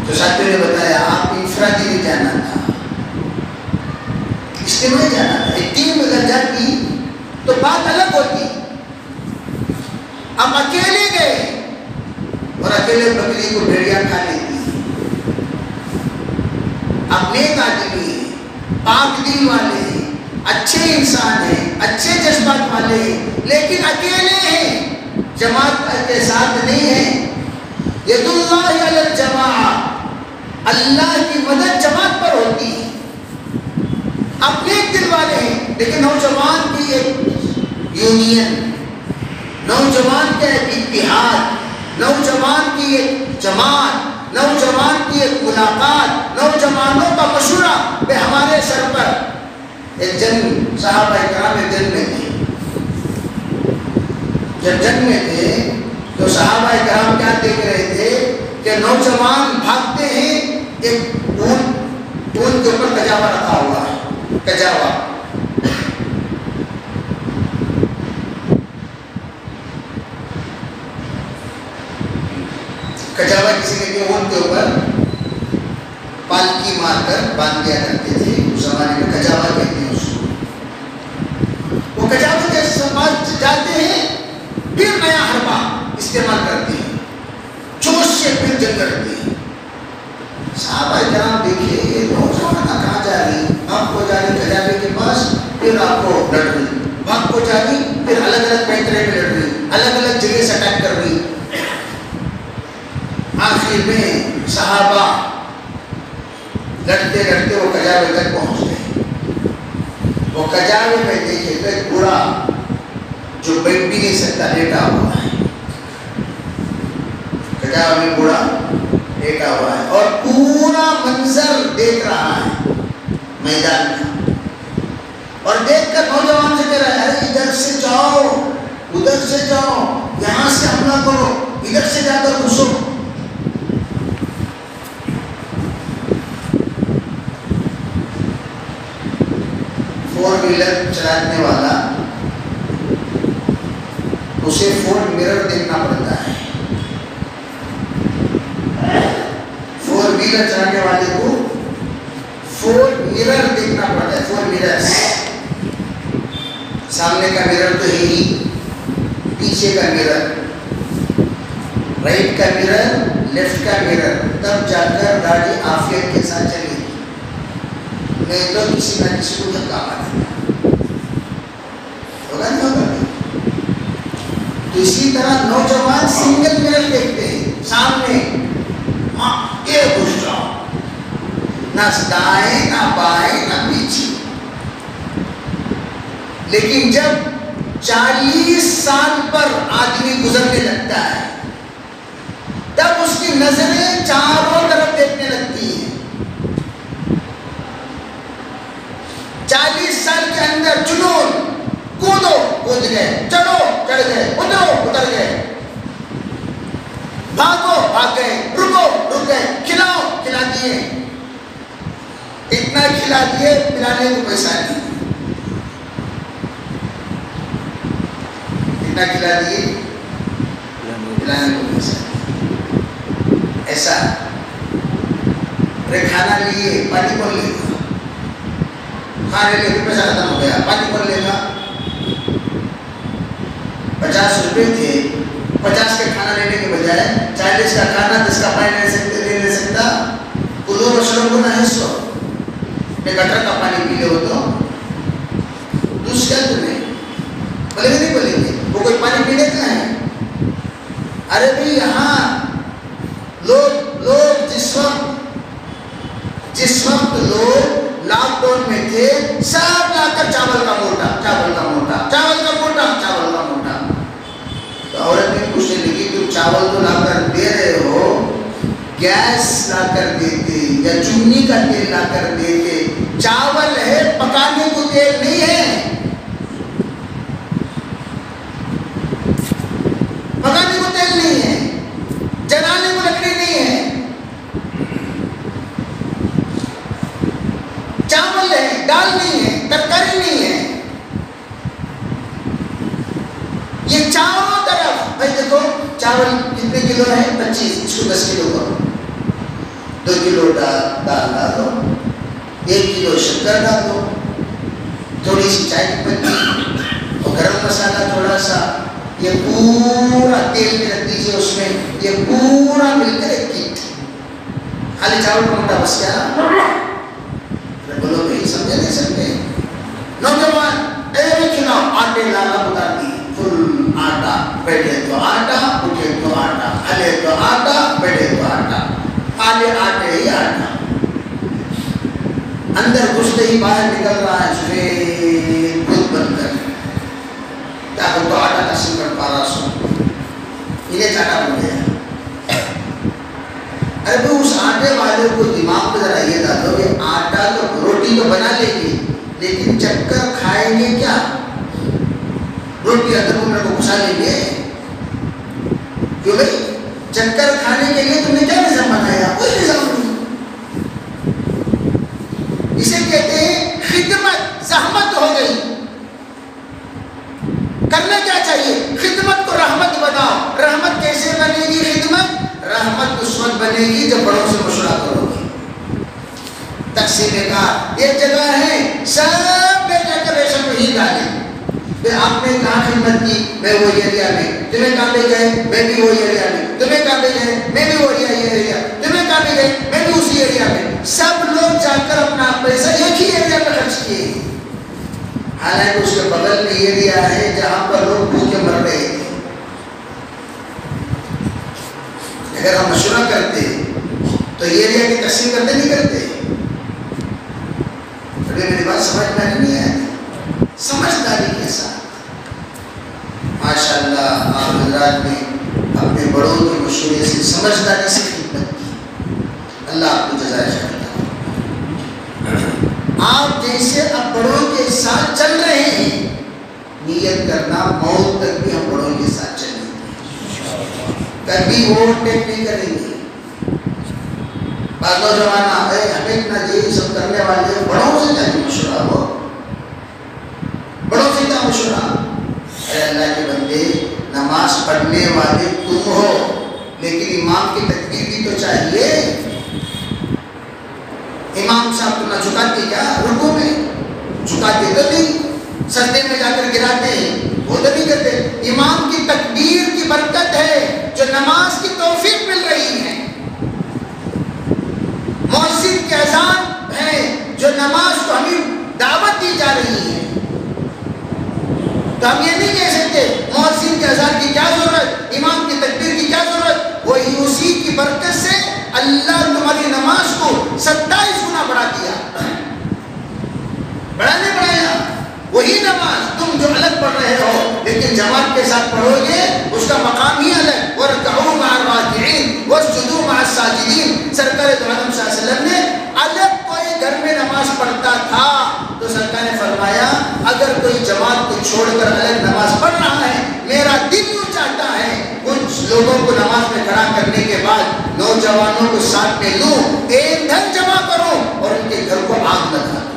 تو ساتھیوں نے بتایا آپ انفرادی نہیں جانا تھا، اجتماعی جانا تھا۔ ایک ٹیم اگر جاتی تو بات الگ ہوتی۔ اب اکیلے گئے اور اکیلے بکری کو بھیڑیا کھا لیتی۔ اب نیک آدمی ہیں، پاک دل والے ہیں، اچھے انسان ہیں، اچھے جذبات والے ہیں، لیکن اکیلے ہیں، جماعت کے ساتھ نہیں ہیں۔ ید اللہ علی الجماعہ، اللہ کی مدد جماعت پر ہوتی ہے۔ اب نیک دل والے ہیں، لیکن نوجوان کی ایک یونین، نوجوان کا ایک اتحاد، نوجوان کی ایک جماعت، نوجوان کی ایک ملاقات، نوجوانوں کا مشورہ بے ہمارے سر پر۔ ایک جنگ، صحابہ کرام ایک جنگ میں تھے، جب جنگ میں تھے تو صحابہ کرام کیا دیکھ رہے تھے کہ نوجوان بھاگتے ہیں، ایک اونٹ کے اوپر کجاوا رکھا ہوا ہے، کجاوا، کجاوا کسی نے اونٹ کے اوپر پالکی مار کر باندھ دیا کرتے تھے، اس زمانے میں کجاوا کہتے ہیں اس کو۔ وہ کجاوا کے ساتھ جاتے ہیں، پھر نیا حربہ استعمال کرتے ہیں، جوش سے پھر جنگ کرتے ہیں۔ صحابہ کرام دیکھیے یہ نوجوان کہاں جا رہی، آپ کو جا رہی کجاوے کے پاس، پھر آپ کو لڑ رہی، آپ کو جا رہی، پھر الگ الگ پیٹرے میں لڑ رہی، الگ الگ جگہ سے اٹیک کر رہی۔ آخر میں صحابہ لڑتے لڑتے وہ کجاوے تک پہنچ گئے۔ وہ کجاوے میں دیکھے تو ایک بوڑھا جو بیٹھ بھی نہیں سکتا لیٹا ہوا ہے، کجاوے میں بوڑھا لیٹا ہوا ہے اور پورا منظر دیکھ رہا ہے میدان کا، اور دیکھ کر نوجوان سے کہہ رہا ہے ارے ادھر سے جاؤ، ادھر سے جاؤ، یہاں سے حملہ کرو، ادھر سے جا کر گھسو۔ 4 ویلر چلانے والا اسے 4 مرر دیکھنا پڑتا ہے، 4 ویلر چلانے والے کو 4 مرر دیکھنا پڑتا ہے، 4 مررز، سامنے کا مرر تو ہے ہی، پیچھے کا مرر، رائٹ کا مرر، لیفٹ کا مرر، تب جا کر گاڑی عافیت کے ساتھ چلے گی، نہیں تو کسی نہ کسی کو دھکا مارے ہوگا، نہیں ہوگا۔ تو اسی طرح نوجوان سنگل مرر دیکھتے ہیں سامنے، یہ خوش لیکن جب 40 سال پر آدمی گزرنے لگتا ہے تب اس کی نظریں چاروں طرف دیکھنے لگتی ہیں۔ 40 سال کے اندر جنون، کودو کود گئے، چڑھو چڑھ گئے، اترو اتر گئے، بھاگو بھاگ گئے، رکو رک گئے، کھلاؤ کھلا دیے، اتنا کھلا دیے پلانے کو پیسہ نہیں، اتنا کھلا دیے پلانے کو پیسہ نہیں۔ ایسا کھانا لیے پانی کون لے گا؟ کھانے لے کے پیسہ ختم ہو گیا، پانی کون لے گا؟ 50 روپے تھے، 50 کے کھانا لینے کے بجائے 40 کا کھانا 10 کا پانی لے لے سکتا۔ کلو وشربوا نہ حصو میں گٹر کا پانی پی لے ہو تو دوسرا تمہیں بولے گے نہیں بولیں گے وہ کوئی پانی پینے کا ہے؟ ارے بھائی یہاں لوگ جس وقت لوگ لاک ڈاؤن میں تھے سب لا کر چاول کا موٹا چاول کا موٹا چاول کا موٹا چاول کا موٹا، تو عورت نے پوچھنے لگی تم چاول تو لا کر دے رہے ہو، گیس لا کر دیتے یا چمنی کا تیل لا کر دیتے، چاول ہے پکانے کو تیل نہیں ہے، پکانے کو تیل نہیں ہے، جلانے کو لکڑی نہیں ہے، چاول ہے دال نہیں ہے، ترکاری نہیں ہے، یہ چاروں طرف۔ بھائی دیکھو چاول کتنے کلو ہے؟ 25، اس کو 10 کلو کرو، 2 کلو دال ڈالو، 1 کلو شکر ڈالو، تھوڑی سی چائے کی پتی اور گرم مسالہ تھوڑا سا، یہ پورا تیل میں رکھ دیجیے، اس میں یہ پورا مل کر ایک کٹ، خالی چاول کا موٹا بس کیا؟ بولو بھائی سمجھے نہیں سکتے؟ نوجوان ایوے کھلاؤ، آٹے لالا اتار دی، فل آٹا، بیٹھے تو آٹا، اٹھے تو آٹا، ہلے تو آٹا، بیٹھے تو آٹا، آلے آٹے ہی آٹا، اندر گھستے ہی باہر نکل رہا ہے سفید خود بن کر، کیا تو آٹا کا سنگڑ پارا سو انہیں چاٹا بن گیا۔ ارے اس آٹے والے کو دماغ میں ذرا یہ ڈالو کہ آٹا تو روٹی تو بنا لے گی لیکن چکر کھائیں گے کیا؟ روٹی اندر میں کو گھسا لیں گے کیوں بھائی؟ چکر کھانے کے لیے تم نے کیا نظام بنایا؟ کوئی نظام نہیں۔ اسے کہتے ہیں خدمت، زحمت ہو گئی، کرنا کیا چاہیے؟ خدمت کو رحمت بناؤ۔ رحمت کیسے بنے گی خدمت؟ رحمت اس وقت بنے گی جب بڑوں سے مشورہ کرو گی۔ تقسیم کار ایک جگہ ہے، سب ڈیکوریشن وہی ڈالیں، پھر آپ نے کہاں خدمت کی؟ میں وہ ایریا میں، تمہیں کہاں لے گئے؟ میں بھی وہ ایریا میں، تمہیں کہاں لے گئے؟ میں بھی وہ ایریا، تمہیں کہاں لے گئے؟ میں بھی اسی ایریا میں۔ سب لوگ جا کر اپنا پیسہ ایک ہی ایریا میں خرچ کیے، حالانکہ اس کے بغل میں ایریا ہے جہاں پر لوگ بھوکے مر رہے تھے۔ اگر ہم مشورہ کرتے تو ایریا کی تقسیم کرتے نہیں کرتے؟ میری بات سمجھ میں نہیں آئی؟ سمجھداری کے ساتھ ماشاءاللہ آپ حضرات نے اپنے بڑوں کے مشورے سے سمجھداری سے خدمت کی، اللہ آپ کو جزائے خیر دے۔ آپ جیسے اب بڑوں کے ساتھ چل رہے ہیں، نیت کرنا موت تک بھی ہم بڑوں کے ساتھ چلیں گے، کبھی اوور ٹیک نہیں کریں گے۔ بعض نوجوان آئے ہمیں اتنا یہ سب کرنے والے، بڑوں سے کیا مشورہ ہو، بڑوں سے کیا مشورہ؟ اے اللہ کے بندے، نماز پڑھنے والے تم ہو لیکن امام کی تکبیر بھی تو چاہیے۔ امام صاحب تم نہ جھکاتے کیا؟ رکوع میں جھکاتے تو نہیں، سجدے میں جا کر گراتے ہیں، وہ تو نہیں کرتے۔ امام کی تکبیر کی برکت ہے جو نماز کی توفیق مل رہی ہے، مؤذن کی اذان ہے جو نماز کو ہمیں دعوت دی جا رہی ہے۔ تو ہم یہ نہیں کہہ سکتے مؤذن کی اذان کی کیا ضرورت، امام کی تکبیر کی کیا ضرورت، وہی اسی کی برکت سے اللہ تمہاری نماز کو 27 گنا بڑھا دیا، بڑھا نہیں بڑھایا؟ وہی نماز تم جو الگ پڑھ رہے ہو لیکن جماعت کے ساتھ پڑھو گے اس کا مقام ہی الگ. وَارْكَعُوا مَعَ الرَّاكِعِينَ وَاسْجُدُوا مَعَ السَّاجِدِينَ. سرکار دو عالم صلی اللہ علیہ وسلم نے الگ کوئی گھر میں نماز پڑھتا تھا تو سرکار نے فرمایا اگر کوئی جماعت کو چھوڑ کر الگ نماز پڑھ رہا ہے میرا دل یوں چاہتا ہے کچھ لوگوں کو نماز میں کھڑا کرنے کے بعد نوجوانوں کو ساتھ میں لوں, ایندھن جمع کروں اور ان کے گھر کو آگ لگا دوں.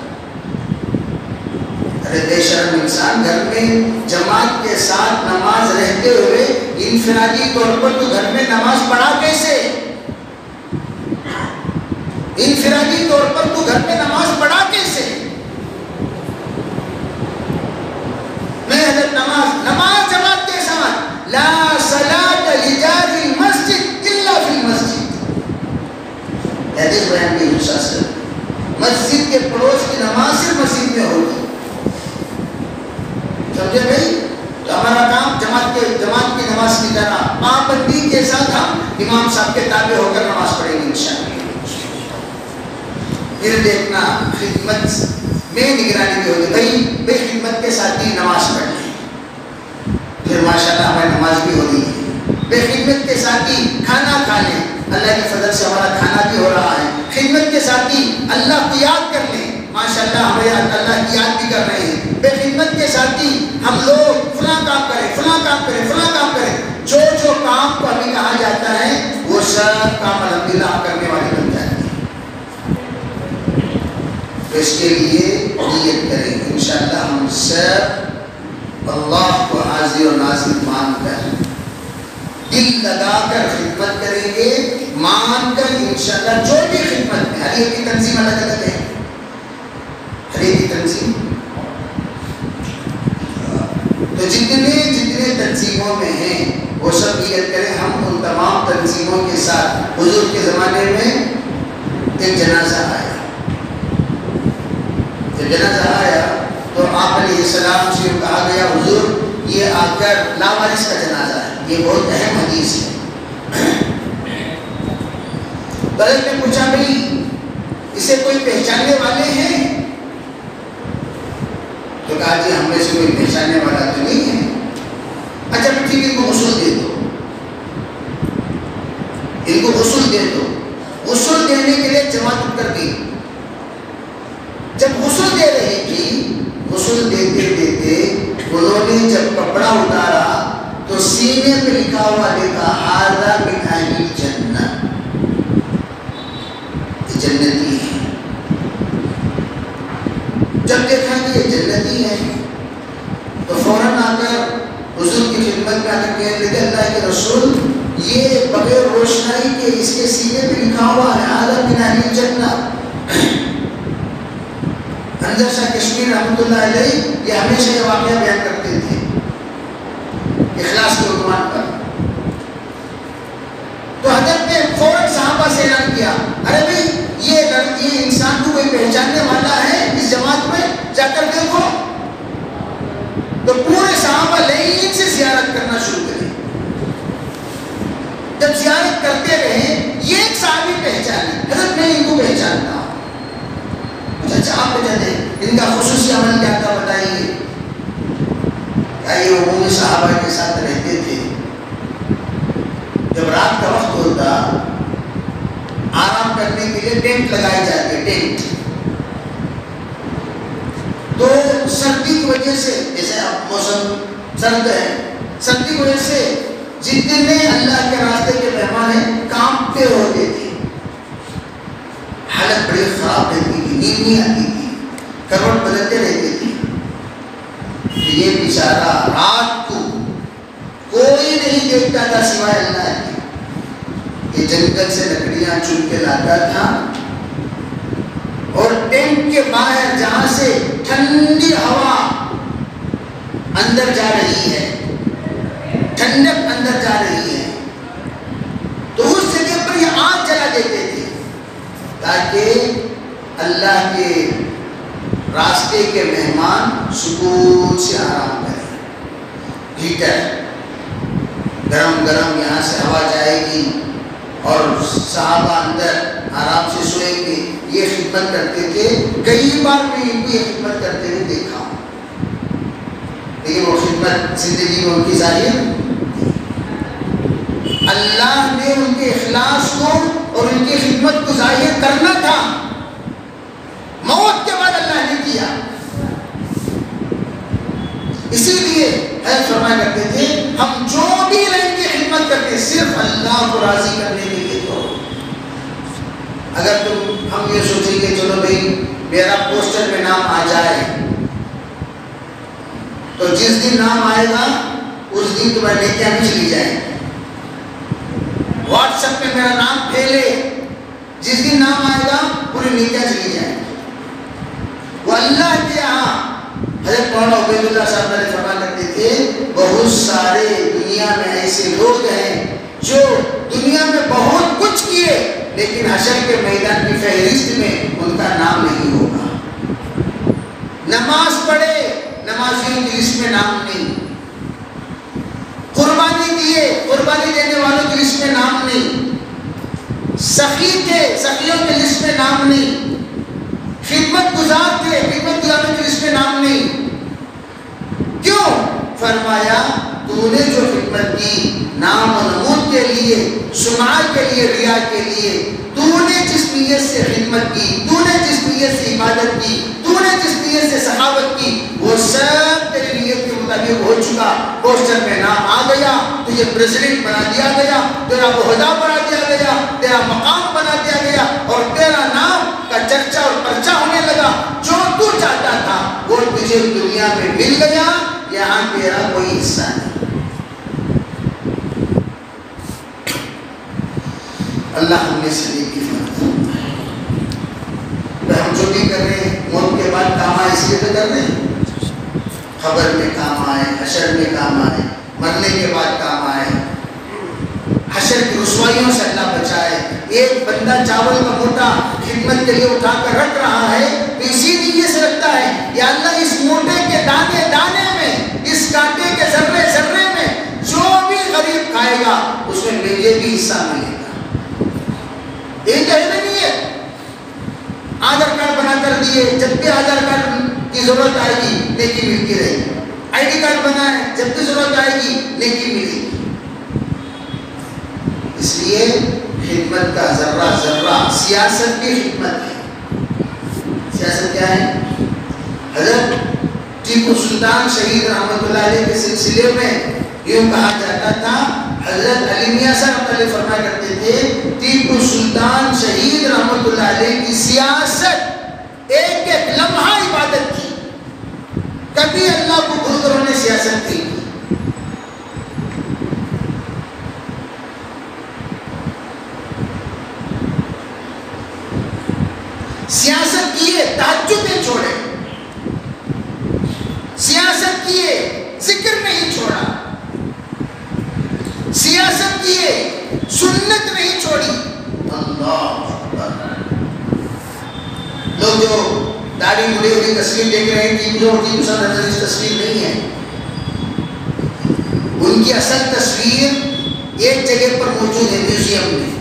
ارے بے شرم انسان, گھر میں جماعت کے ساتھ نماز رہتے ہوئے انفرادی طور پر تو گھر میں نماز پڑھا کیسے؟ انفرادی طور پر تو گھر میں نماز پڑھا کیسے؟ میں حضرت نماز جماعت کے ساتھ لا صلاۃ لجار المسجد الا فی المسجد. حدیث بیان کی مسجد کے پڑوس کی نماز صرف مسجد میں ہوگی. سمجھے بھائی؟ تو ہمارا کام جماعت کی نماز کی طرح پابندی کے ساتھ ہم امام صاحب کے تابع ہو کر نماز پڑھیں گے انشاءاللہ. پھر دیکھنا خدمت میں نگرانی بھی ہوگی. بھائی خدمت کے ساتھ ہی نماز پڑھ لیں, پھر ماشاءاللہ ہماری نماز بھی ہو رہی ہے. بے خدمت کے ساتھ ہی کھانا کھا لیں, اللہ کے فضل سے ہمارا کھانا بھی ہو رہا ہے. خدمت کے ساتھ ہی اللہ کو یاد کر لیں, ماشاءاللہ ہمیں اللہ کی یاد بھی کر رہے ہیں. بے خدمت کے ساتھ ہی ہم لوگ فلاں کام کریں, فلاں کام کریں, فلاں کام کریں. جو کام کو ہمیں کہا جاتا ہے وہ سب کام الحمدللہ کرنے والے بن جاتے ہیں. تو اس کے لیے نیت کریں انشاءاللہ ہم سب اللہ کو حاضر و ناظر مان کر دل لگا کر خدمت کریں گے, مان کر انشاءاللہ جو بھی خدمت میں. ہر ایک کی تنظیم الگ الگ ہے, ہر ایک کی تنظیم. تو جتنے تنظیموں میں ہیں وہ سب نیت کریں. ہم ان تمام تنظیموں کے ساتھ, حضور کے زمانے میں ایک جنازہ آیا, جب جنازہ آیا تو آپ علیہ السلام سے کہا گیا حضور یہ آ کر لاوارث کا جنازہ ہے. یہ بہت اہم حدیث ہے. حضرت نے پوچھا بھائی اسے کوئی پہچاننے والے ہیں؟ تو کہا جی ہم میں سے کوئی پہچاننے والا تو نہیں ہے. اچھا پھر ٹھیک ہے, ان کو غسل دے دو, ان کو غسل دے دو. غسل دینے کے لیے جماعت کر دی. جب غسل دے رہی تھی, غسل دیتے دیتے انہوں نے جب کپڑا اتارا تو سینے پہ لکھا ہوا دیکھا ھذا من اہل الجنہ, یہ جنتی ہے. جب دیکھا کہ یہ جنتی ہے تو فوراً آ کر حضور کی خدمت میں آ کر کہنے لگے اللہ کے رسول یہ بغیر روشنائی کے اس کے سینے پہ لکھا ہوا ہے ھذا من اہل الجنہ. انظر شاہ کشمیر رحمۃ اللہ علیہ یہ ہمیشہ یہ واقعہ بیان کرتے تھے اخلاص کے عنوان پر. تو حضرت نے فوراً صحابہ سے اعلان کیا ارے بھائی یہ انسان کو کوئی پہچاننے والا ہے اس جماعت میں, جا کر دیکھو. تو پورے صحابہ لائن سے زیارت کرنا شروع کرے. جب زیارت کرتے رہے یہ ایک صحابی پہچانے, حضرت میں ان کو پہچانتا ہوں. اچھا آپ پہچانے, ان کا خصوصی عمل کیا تھا بتائیے. کیا یہ عمومی صحابہ کے ساتھ رہتے تھے؟ جب رات کا وقت ہوتا آرام کرنے کے لیے ٹینٹ لگائے جاتے, ٹینٹ. تو سردی کی وجہ سے, جیسے اب موسم سرد ہے, سردی کی وجہ سے جتنے اللہ کے راستے کے مہمان ہیں کانپتے ہوتے تھے, حالت بڑی خراب رہتی تھی, نیند نہیں آتی تھی, کروٹ بدلتے رہتے تھے. یہ بیچارہ رات کو کوئی نہیں دیکھتا تھا سوائے اللہ کے. یہ جنگل سے لکڑیاں چن کے لاتا تھا اور ٹینٹ کے باہر جہاں سے ٹھنڈی ہوا اندر جا رہی ہے, ٹھنڈک اندر جا رہی ہے, تو اس جگہ پر یہ آگ جلا دیتے تھے تاکہ اللہ کے راستے کے مہمان سکون سے آرام کریں. ہیٹر گرم گرم یہاں سے ہوا جائے گی اور صحابہ اندر آرام سے سوئیں گے. یہ خدمت کرتے تھے, کئی بار میں ان کو یہ خدمت کرتے ہوئے دیکھا ہوں. لیکن وہ خدمت زندگی میں ان کی ظاہر، اللہ نے ان کے اخلاص کو اور ان کی خدمت کو ظاہر کرنا تھا، موت کے بعد اللہ نے کیا۔ اسی لیے حضرت فرمایا کرتے تھے ہم جو بھی ان کی خدمت کرتے صرف اللہ کو راضی کرنے کے لیے کرو۔ اگر ہم یہ سوچیں کہ چلو بھائی میرا پوسٹر میں نام آ جائے، تو جس دن نام آئے گا اس دن تمہارے نیکیاں بھی چلی جائیں، واٹس ایپ پہ میرا نام پھیلے، جس دن نام آئے گا پوری نیکیاں چلی جائیں۔ وہ اللہ کے یہاں حضرت مولانا عبید اللہ صاحب نے فرمایا کرتے تھے بہت سارے دنیا میں ایسے لوگ ہیں جو دنیا میں بہت کچھ کیے لیکن حشر کے میدان کی فہرست میں ان کا نام نہیں ہوگا۔ نماز پڑھے، نمازیوں کی لسٹ میں نام نہیں، قربانی دیے، قربانی دینے والوں کی لسٹ میں نام نہیں، سخی تھے، سخیوں کی لسٹ میں نام نہیں، خدمت گزار تھے، خدمت گزاروں کی لسٹ میں نام نہیں۔ کیوں؟ فرمایا تو نے جو خدمت کی نام و نمود کے لیے، سمعت کے لیے، ریا کے لیے، تو نے جس نیت سے خدمت کی، تو نے جس نیت سے عبادت کی، تو نے جس نیت سے سخاوت کی، وہ سب تیری نیت کے مطابق ہو چکا۔ پوسٹر میں نام آ گیا، تجھے پریزیڈنٹ بنا دیا گیا، تیرا عہدہ بنا دیا گیا، تیرا مقام بنا دیا گیا، اور تیرا نام کا چرچا اور پرچا ہونے لگا۔ جو تو چاہتا تھا وہ تجھے دنیا میں مل گیا، یہاں تیرا کوئی حصہ نہیں۔ اللہ ہم نے سے نیکی فرمائے۔ ہم جو بھی کر رہے ہیں موت کے بعد کام آئے اس لیے تو کر رہے ہیں، خبر میں کام آئے، حشر میں کام آئے، مرنے کے بعد کام آئے، حشر کی رسوائیوں سے اللہ بچائے۔ ایک بندہ چاول کا موٹا خدمت کے لیے اٹھا کر رکھ رہا ہے تو اسی لیے سے رکھتا ہے یا اللہ اس موٹے کے دانے دانے میں، اس کانٹے کے ذرے ذرے میں جو بھی غریب کھائے گا اس میں مجھے بھی حصہ ملے گا۔ یہ کہنے نہیں ہے آدھار کارڈ بنا کر دیے، جب بھی آدھار کارڈ کی ضرورت آئے گی نیکی ملتی رہے گی، آئی ڈی کارڈ بنا ہے جب بھی ضرورت آئے گی نیکی ملے گی۔ اس لیے خدمت کا ذرہ ذرہ سیاست کی خدمت ہے۔ سیاست کیا ہے؟ حضرت ٹیپو سلطان شہید رحمت اللہ علیہ کے سلسلے میں یوں کہا جاتا تھا، حضرت علی میاں صاحب علیہ فرمایا کرتے تھے ٹیپو سلطان شہید رحمت اللہ علیہ کی سیاست ایک ایک لمحہ عبادت کی، کبھی اللہ کو بھول کر انہوں نے سیاست کی۔ سیاست کیے تہجد نہیں چھوڑے، سیاست کیے ذکر نہیں چھوڑا، سیاست کیے سنت نہیں چھوڑی۔ اللہ اکبر۔ لوگ جو داڑھی مڑی ہوئی تصویر دیکھ رہے ہیں کہ جو ہوتی اس تصویر نہیں ہے، ان کی اصل تصویر ایک جگہ پر موجود ہے میوزیم میں۔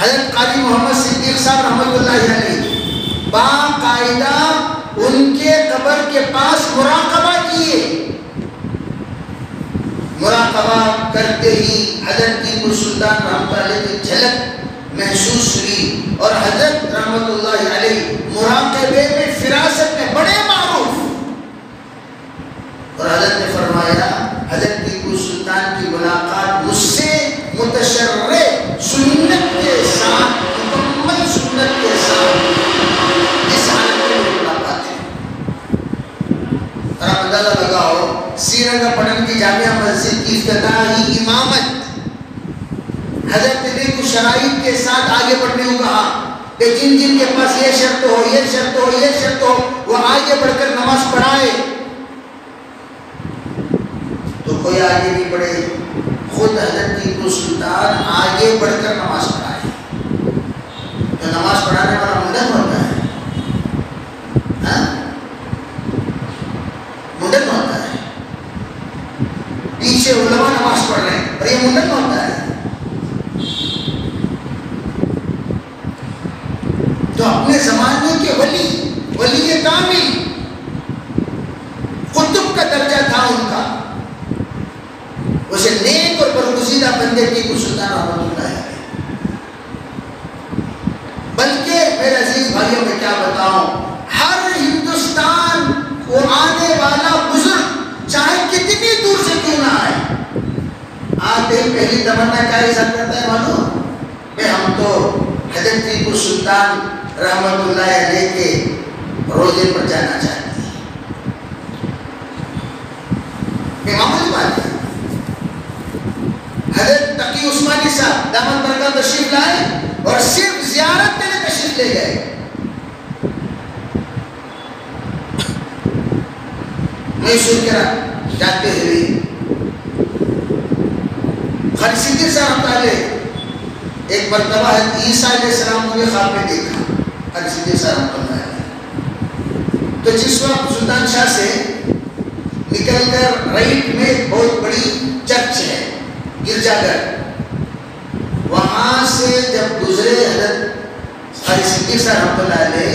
حضرت قاضی محمد صدیق صاحب رحمت اللہ علیہ باقاعدہ ان کے قبر کے پاس مراقبہ کیے، مراقبہ کرتے ہی حضرت ٹیپو سلطان رحمت اللہ علیہ کی جھلک محسوس ہوئی، اور حضرت رحمت اللہ علیہ مراقبے میں فراست میں بڑے معروف، اور حضرت نے فرمایا حضرت ٹیپو سلطان کی ملاقات مجھ سے متشرع سنت کے ساتھ، مکمل سنت کے ساتھ اس حالت میں ملاقات ہے۔ اور آپ اندازہ لگاؤ سیرنگا پٹن کی جامعہ مسجد کی افتتاحی امامت حضرت نے کچھ شرائط کے ساتھ آگے بڑھنے کو کہا کہ جن جن کے پاس یہ شرط ہو، یہ شرط ہو، یہ شرط ہو، وہ آگے بڑھ کر نماز پڑھائے، تو کوئی آگے نہیں بڑھے، خود حضرت ٹیپو سلطان آگے بڑھ کر نماز پڑھائے۔ تو نماز پڑھانے والا منڈن ہوتا ہے، منڈن ہوتا ہے، پیچھے علماء نماز پڑھ رہے ہیں اور یہ منڈن ہوتا ہے۔ تو اپنے زمانے کے ولی کامل، خود حضرت ٹیپو سلطان رحمۃ اللہ علیہ. بلکہ میرے عزیز بھائیوں میں کیا بتاؤں، ہر ہندوستان کو آنے والا بزرگ چاہے کتنی دور سے کیوں نہ آئے، آتے پہلی تمنا کیا اظہار کرتا ہے معلوم کہ ہم تو حضرت ٹیپو سلطان رحمۃ اللہ علیہ کے روزے پر جانا چاہتے ہیں. یہ معمولی بات ہے. حضرت تقی عثمانی صاحب دامن برکات تشریف لائے اور صرف زیارت کے لیے تشریف لے گئے. میسور کے جاتے ہوئے خالد صدیق صاحب تعالی ایک مرتبہ عیسیٰ علیہ السلام کو بھی خواب میں دیکھا. خالد صدیق صاحب تعالی تو جس وقت سلطان شاہ سے نکل کر رائٹ میں ایک بہت بڑی چرچ ہے گرجا گھر، وہاں سے جب گزرے حضرت خالد صدیق صاحب رحمۃ اللہ علیہ،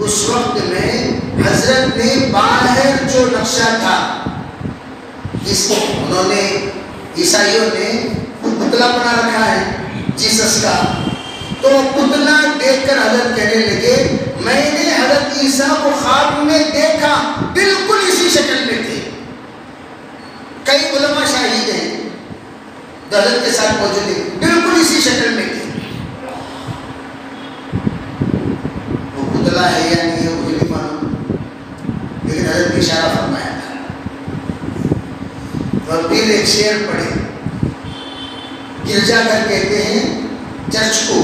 اس وقت میں حضرت نے باہر جو نقشہ تھا، اس کو انہوں نے عیسائیوں نے پتلا بنا رکھا ہے جیسس کا، تو پتلا دیکھ کر حضرت کہنے لگے میں نے حضرت عیسیٰ کو خواب میں دیکھا، بالکل اسی شکل میں تھے. کئی علماء شاہد ہیں جو حضرت کے ساتھ موجود ہیں، بالکل اسی شکل میں تھے. وہ پتلا ہے یا نہیں ہے مجھے نہیں معلوم، لیکن حضرت نے اشارہ فرمایا تھا. اور پھر ایک شعر پڑھے، گرجا گھر کہتے ہیں چرچ کو،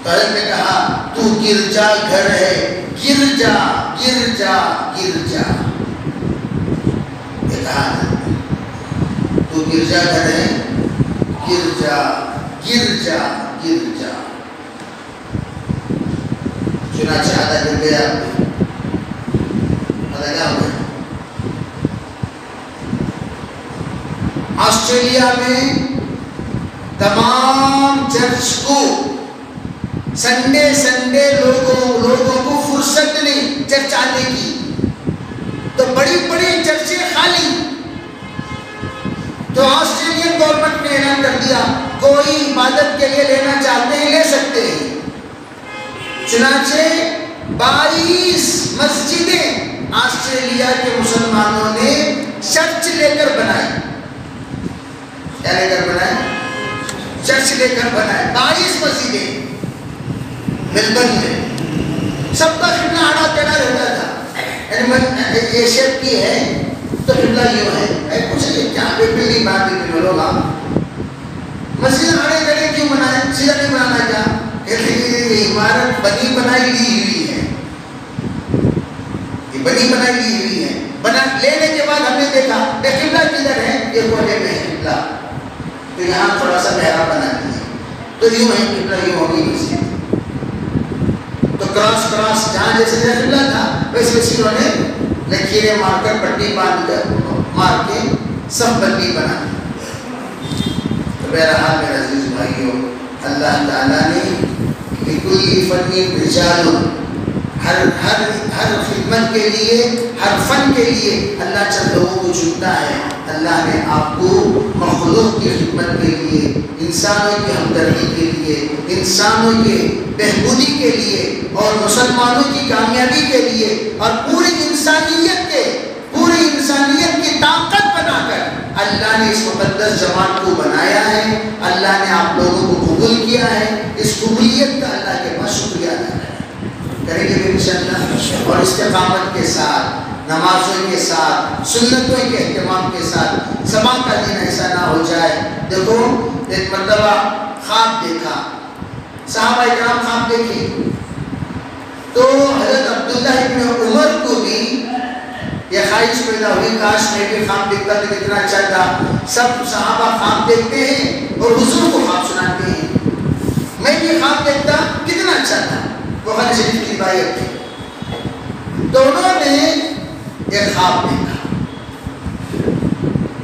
تو حضرت نے کہا تو گرجا گھر ہے، گرجا گرجا گرجا. یہ کہا تو گرجا گھر ہے، گرجا گرجا گرجا. چنانچہ آدھا گر گیا، آدھا کیا ہو گیا. آسٹریلیا میں تمام چرچ کو سنڈے لوگوں کو فرصت نہیں چرچ آنے کی، تو بڑی بڑی چرچیں خالی. تو آسٹریلین گورنمنٹ نے اعلان کر دیا کوئی عبادت کے لیے لینا چاہتے ہیں لے سکتے ہیں. چنانچہ 22 مسجدیں آسٹریلیا کے مسلمانوں نے چرچ لے کر بنائی. کیا لے کر بنائے؟ چرچ لے کر بنائے. 22 مسجدیں ملبرن میں. سب کا قبلہ آڑا ٹیڑھا رہتا تھا، یہ شیپ کی ہے تو قبلہ یوں ہے. کچھ کیا بلڈنگ بات نہیں لوگ آپ مسجد آڑے ٹیڑھے کیوں بنائے؟ سیدھا نہیں بنانا کیا؟ یہ عمارت بنی بنائی لی ہوئی ہے، یہ بنی بنائی لی ہوئی ہے. بنا لینے کے بعد ہم نے دیکھا قبلہ کدھر ہے؟ یہ کونے میں ہے قبلہ، تو یہاں تھوڑا سا محراب بنا دیا تو یوں ہے قبلہ، یوں ہوگی مسجد. تو کراس جہاں جیسے قبلہ تھا ویسے ویسے انہوں نے لکیریں مار کر پٹی باندھ کر مار کے سب بندی بنا دی. تو بہرحال میرے عزیز بھائیوں، اللہ تعالیٰ نے لکل فن رجال، ہر خدمت کے لیے، ہر فن کے لیے اللہ چند لوگوں کو چنتا ہے. اللہ نے آپ کو مخلوق کی خدمت کے لیے، انسانوں کی ہمدردی کے لیے، انسانوں کے بہبودی کے لیے اور مسلمانوں کی کامیابی کے لیے اور پوری انسانیت کی طاقت بنا کر اللہ نے اس مقدس جماعت کو بنایا ہے. اللہ نے آپ لوگوں کو قبول کیا ہے. اس قبولیت کا اللہ کے پاس شکریہ ادا کریں گے انشاءاللہ، اور استقامت کے ساتھ، نمازوں کے ساتھ، سنتوں کے اہتمام کے ساتھ. سبا کا دن ایسا نہ ہو جائے. دیکھو ایک مرتبہ خواب دیکھا، صحابہ اکرام خواب دیکھے تو حضرت عبداللہ ابن عمر کو بھی یہ خواہش پیدا ہوئی کاش میں بھی خواب دیکھتا تو کتنا اچھا تھا. سب صحابہ خواب دیکھتے ہیں اور حضور کو خواب سناتے ہیں، میں بھی خواب دیکھتا کتنا اچھا تھا. بخاری شریف کی روایت ہے. دونوں نے ایک خواب دیکھا.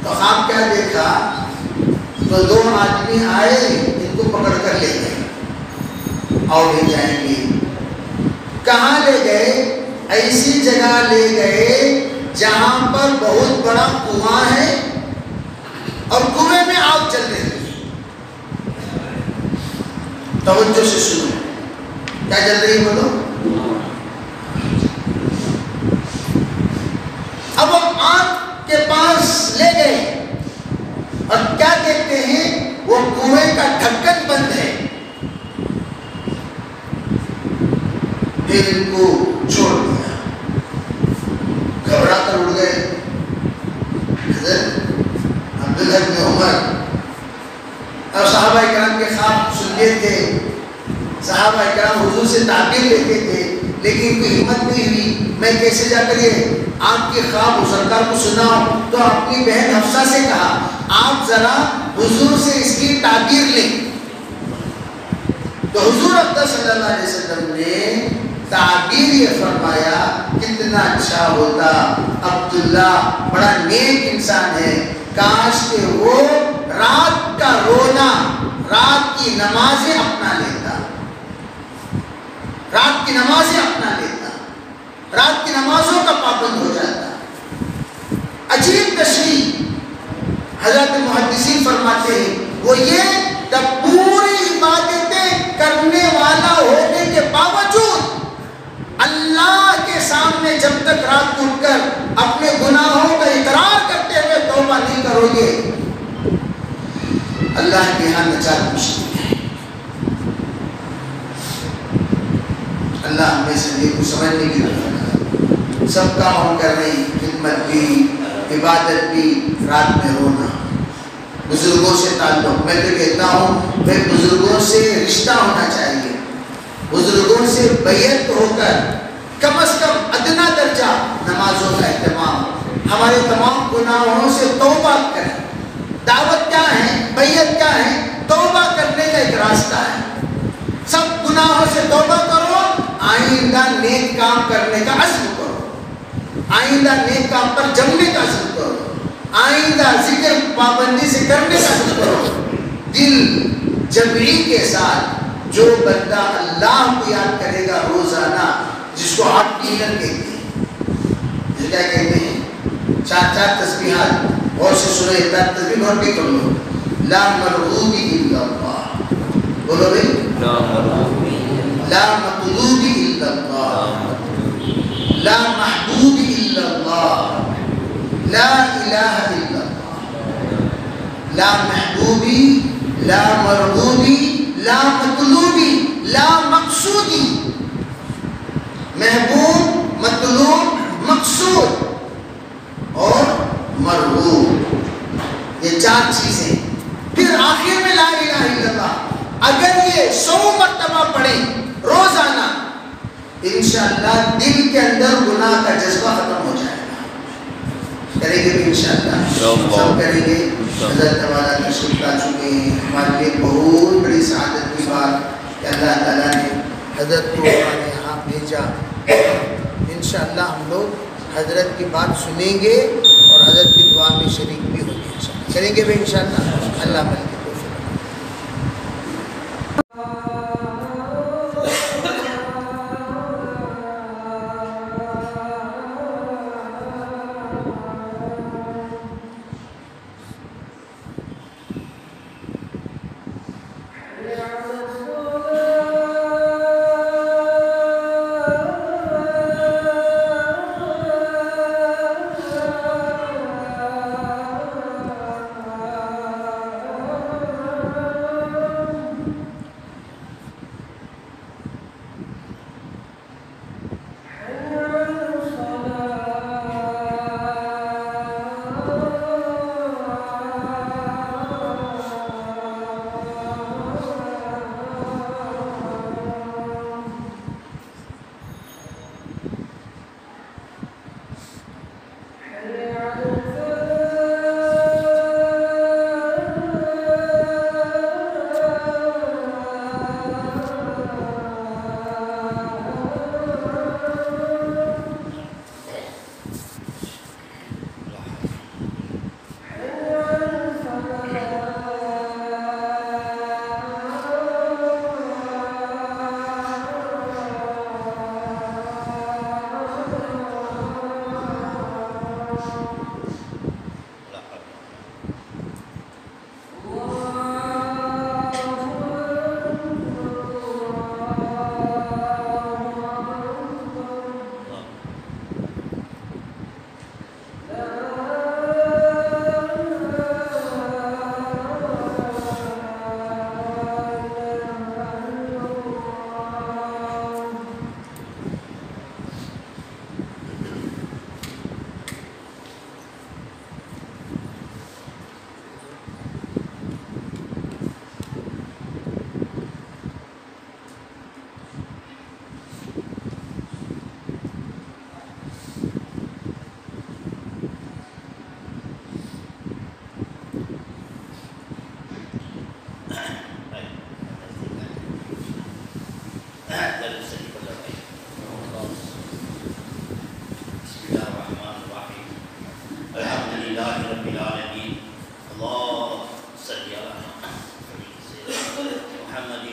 تو خواب کیا دیکھا؟ تو دو آدمی آئے، ان کو پکڑ کر لے گئے، اور لے جائیں گے. کہاں لے گئے؟ ایسی جگہ لے گئے جہاں پر بہت بڑا کنواں ہے اور کنویں میں آگ جل رہی ہے. توجہ سے سنو، کیا جل رہی ہے بولو؟ اب وہ آگ کے پاس لے گئے اور کیا دیکھتے ہیں وہ کنویں کا ڈھکن بند ہے. پھر ان کو چھوڑ دیا، گھبرا کر اڑ گئے. حضرت عبداللہ بن عمر اور صحابہ کرام کے خواب سنتے تھے، صحابہ کرام حضور سے تعبیر لیتے تھے، لیکن کوئی ہمت نہیں ہوئی میں کیسے جا کر یہ آپ کے خواب سرکار کو سناؤں. تو اپنی بہن حفصہ سے کہا آپ ذرا حضور سے اس کی تعبیر لیں. تو حضور اقدس صلی اللہ علیہ وسلم نے تعبیر یہ فرمایا کتنا اچھا ہوتا، عبداللہ بڑا نیک انسان ہے، کاش کہ وہ رات کا رونا رات کی نمازیں اپنا لیتا، رات کی نمازیں اپنا لیتا، رات کی نمازوں کا پابند ہو جاتا. عجیب تشریح حضرت محدثین فرماتے ہیں وہ یہ کہ پوری عبادتیں کرنے والا ہونے کے باوجود اللہ کے سامنے جب تک رات کو اٹھ کر اپنے گناہوں کا اقرار کرتے ہوئے توبہ نہیں کرو گے اللہ کے یہاں نجات مشکل ہے. اللہ ہمیں سے کو سمجھنے کی ضرورت ہے. سب کام ہم کر رہے ہیں، خدمت بھی، عبادت بھی، رات میں رونا، بزرگوں سے تعلق. میں تو کہتا ہوں میں بزرگوں سے رشتہ ہونا چاہیے، بزرگوں سے بیعت ہو کر کم از کم ادنا درجہ نمازوں کا اہتمام، ہمارے تمام گناہوں سے توبہ کریں. دعوت کیا ہے، بیعت کیا ہے؟ توبہ کرنے کا ایک راستہ ہے. سب گناہوں سے توبہ کرو، آئندہ نیک کام کرنے کا عزم کرو، آئندہ نیک کام پر جمنے کا عزم کرو، آئندہ ذکر پابندی سے کرنے کا عزم کرو. دل جمعی کے ساتھ جو بندہ اللہ کو یاد کرے گا روزانہ، جس کو ہارٹ کلینر کہتے ہیں، جس کیا کہتے ہیں 4 تسبیحات، اور سے سنو یہ تسبیح اور بھی کر لو. لا مرغوبی الا اللہ، بولو بھئی لا مطلوبی الا اللہ، لا محبوبی الا اللہ، لا الہ الا اللہ. لا محبوبی، لا مرغوبی، لا مطلوبی، لا مقصودی. محبوب، مطلوب، مقصود اور مرغوب، یہ 4 چیزیں. پھر آخر میں لا الہ الا اللہ. اگر یہ 100 مرتبہ پڑھیں روزانہ، انشاءاللہ دل کے اندر گناہ کا جذبہ ختم ہو جائے گا. کریں گے بھی انشاءاللہ، سب کریں گے. حضرت والا تشریف لا چکے ہیں. ہمارے لیے بہت بڑی سعادت کی بات کہ اللہ تعالیٰ نے حضرت کو ہمارے یہاں بھیجا. انشاءاللہ ہم لوگ حضرت کی بات سنیں گے اور حضرت کی دعا میں شریک بھی ہوں گے. انشاءاللہ کریں گے بھی انشاءاللہ. اللہ ملک درد شریف پڑھ جاتے ہیں۔ بسم اللہ الرحمن الرحیم، الحمد للہ رب العالمین، اللہم صلی علی محمد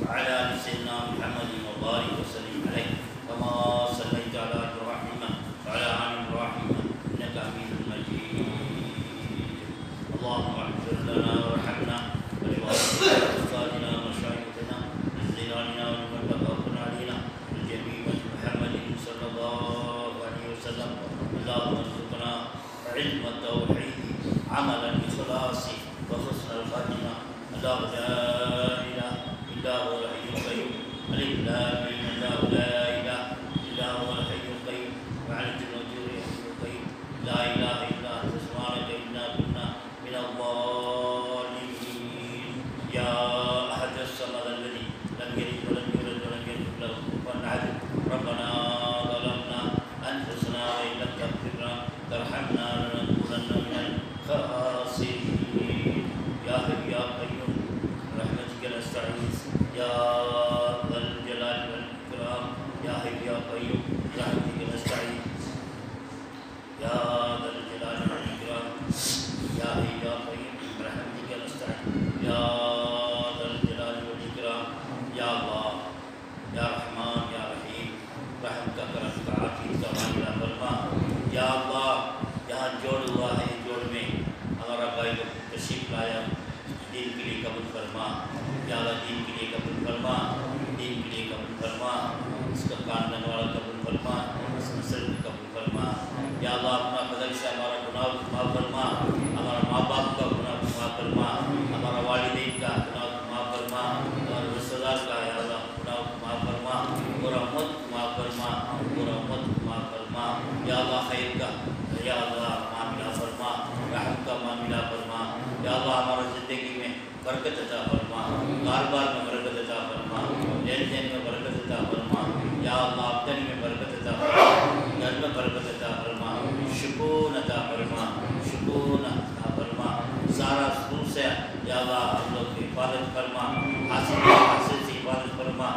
وعلی آل سیدنا محمد وبارک وسلم علیہ کما صلیت علی ابراہیم وعلی آل ابراہیم انک حمید مجید۔ اللہم اغفر لنا وارحمنا ولوالدینا ومشایخنا وزیراننا ولمن تبعنا علينا ولجميع محمد صلی اللہ علیہ وسلم۔ اللہم ارزقنا علم التوحید عمل الاخلاص وحسن الخاتمہ۔ اللہ لا الہ الا هو الحی القیوم الف لام میم اللہ لا الہ الا هو الحی القیوم وعنت الوجوه الحی القیوم لا الہ الا انت سبحانک انا كنا من الظالمین۔ یا احد الصمد الذی لم یلد ولم یولد ولم یکن له کفوا احد۔ ربنا ظلمنا انفسنا وان لم تغفر لنا وترحمنا لنكونن من الخاسرین۔ یا حی یا قیوم برحمتک نستعیذ یا ذا الجلال والاکرام۔ یا حی یا قیوم برحمتک نستعیذ یا ذا الجلال والاکرام۔ یا حی یا قیوم برحمتک نستعیذ یا ذا الجلال والاکرام۔ یا اللہ یا رحمان یا رحیم، رحم کا کرم کا عافیت کا معاملہ فرما۔ یا اللہ یہاں جوڑ ہوا ہے، جوڑ میں ہمارا بھائی لوگ تشریف لایا، دین کے لیے قبول فرما۔ یا اللہ دین کے لیے قبول فرما، دین کے لیے قبول فرما، اس کا خاندان والا قبول فرما، اس نسل کو قبول فرما۔ یا اللہ اپنا فضل سے ہمارا گناہ معاف فرما، ہمارا ماں باپ کا گناہ معاف فرما، ہمارا والدین کا گناہ معاف فرما، ہمارے رشتہ دار کا یا اللہ گناہ معاف فرما، اور امت معاف فرما، اور امت معاف فرما۔ یا اللہ خیر کا یا اللہ معاملہ فرما، رحم کا معاملہ فرما۔ یا اللہ ہمارا زندگی میں برکت عطا فرما، کاروبار میں برکت عطا فرما، لین دین میں برکت عطا فرما۔ یا اللہ آمدنی میں برکت عطا فرما، گھر میں برکت عطا فرما، سکون عطا فرما، سکون عطا فرما۔ سارا سکون سے یا اللہ ہم لوگ کی حفاظت فرما، حاصل سے حفاظت فرما،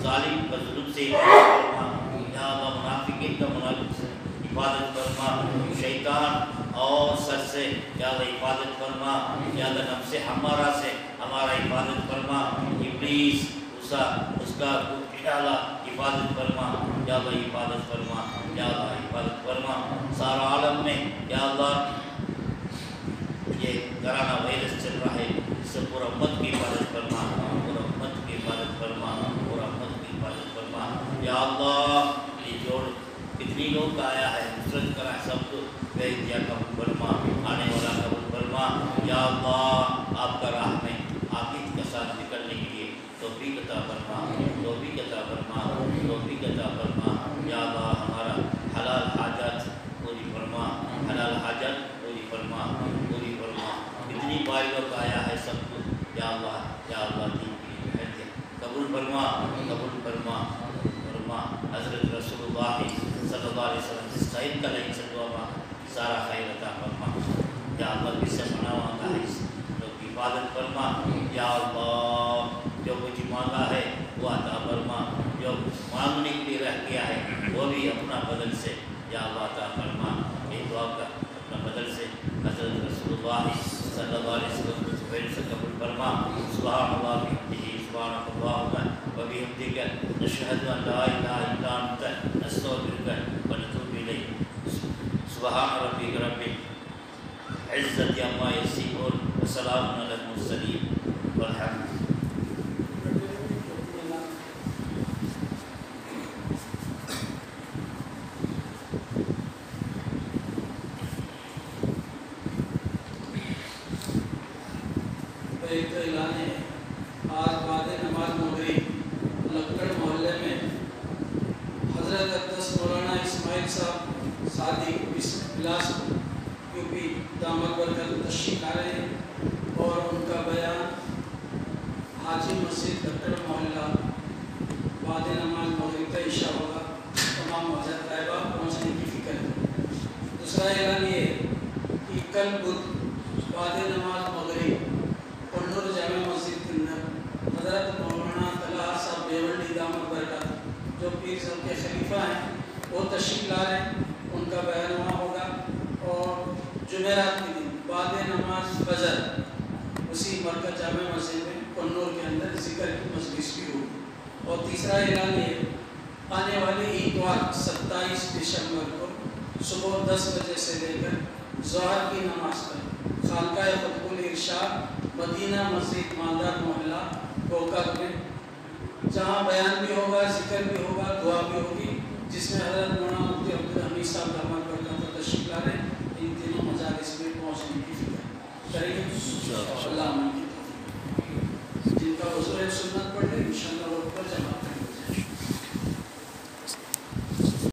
ظالم کا ظلم سے حفاظت فرما۔ یا اللہ منافقین کا منافق سے حفاظت فرما، شیطان اور سر سے یا اللہ حفاظت فرما۔ یا اللہ نفس ہمارا سے ہمارا حفاظت فرما، ابلیس اس کا یا اللہ حفاظت فرما، یا اللہ حفاظت فرما، یا اللہ حفاظت فرما۔ سارا عالم میں یا اللہ یہ کرانا وائرس چل رہا ہے، اس سے پورا امت کی حفاظت فرما، پورا امت کی حفاظت فرما، پورا امت کی حفاظت فرما۔ یا اللہ یہ جوڑ کتنی لوگ کا آیا ہے، نصرت کرا سب کو دیا قبول فرما، آنے والا قبول فرما۔ یا اللہ آپ کا راہ میں عقید کے ساتھ نکلنے کے لیے توفیق عطا فرما، توفیق عطا فرما، توفیق عطا فرما۔ یا اللہ ہمارا حلال حاجات پوری فرما، حلال حاجات پوری فرما، پوری فرما۔ کتنی بھائیوں کا آیا ہے سب کو یا اللہ دین کی حیثیت قبول فرما، قبول فرما فرما۔ حضرت رسول اللہ صلی اللہ علیہ وسلم جس خیر کا لئے سے دعا مانگا سارا خیر عطا فرما۔ یا اللہ کس سے پناہ مانگا ہے اس لوگ کی حفاظت فرما۔ یا اللہ جو کچھ مانگا ہے وہ عطا فرما، جو مانگنے کے لیے رہ گیا ہے وہ بھی اپنا بدل سے یا اللہ عطا فرما۔ یہ دعا کا اپنا بدل سے حضرت رسول اللہ صلی اللہ علیہ وسلم سے قبول فرما۔ سبحان اللہ بحمدہ، سبحانک اللہم وبحمدک، نشہد ان لا الہ الا انت، نستغفرک ونتوب الیک۔ سبحان ربک رب العزت عما یصفون وسلام علی المرسلین والحمد۔ ایک اعلان ہے، آج بعد نماز مغرب لکڑ محلے میں حضرت اقدس مولانا اسماعیل صاحب صادق بلاس یوپی دامت برکت تشریف لا رہے ہیں، اور ان کا بیان حاجی مسجد لکڑ محلہ بعد نماز مغرب کا عشاء ہوگا۔ تمام حضرت طیبہ پہنچنے کی فکر ہے۔ دوسرا اعلان یہ ہے کہ کل بدھ بعد نماز مغرب قنور جامع مسجد کے اندر حضرت مولانا طلحہ صاحب بیولڈی دامت برکت پیر صاحب کے خلیفہ ہیں وہ تشریف لا رہے ہیں، ان کا بیان وہاں ہوگا. اور جمعرات کے دن بعد نماز فجر اسی مرکز جامع مسجد میں کنور کے اندر ذکر کی مجلس بھی ہوگی. اور تیسرا اعلان یہ آنے والے اتوار 27 دسمبر کو صبح 10 بجے سے لے کر ظہر کی نماز پر خانقاہ فتح الارشاد مدینہ مسجد ماندار محلہ کوکر میں جہاں بیان بھی ہوگا، ذکر بھی ہوگا، دعا بھی ہوگی، جس میں حضرت مولانا مفتی عبدالحمید صاحب داماد برکاتہ تشریف لا رہے ہیں. ان تینوں مجالس میں پہنچنے کی فکر کریں گے اللہ عمل کی توفیق. جن کا حضور سنت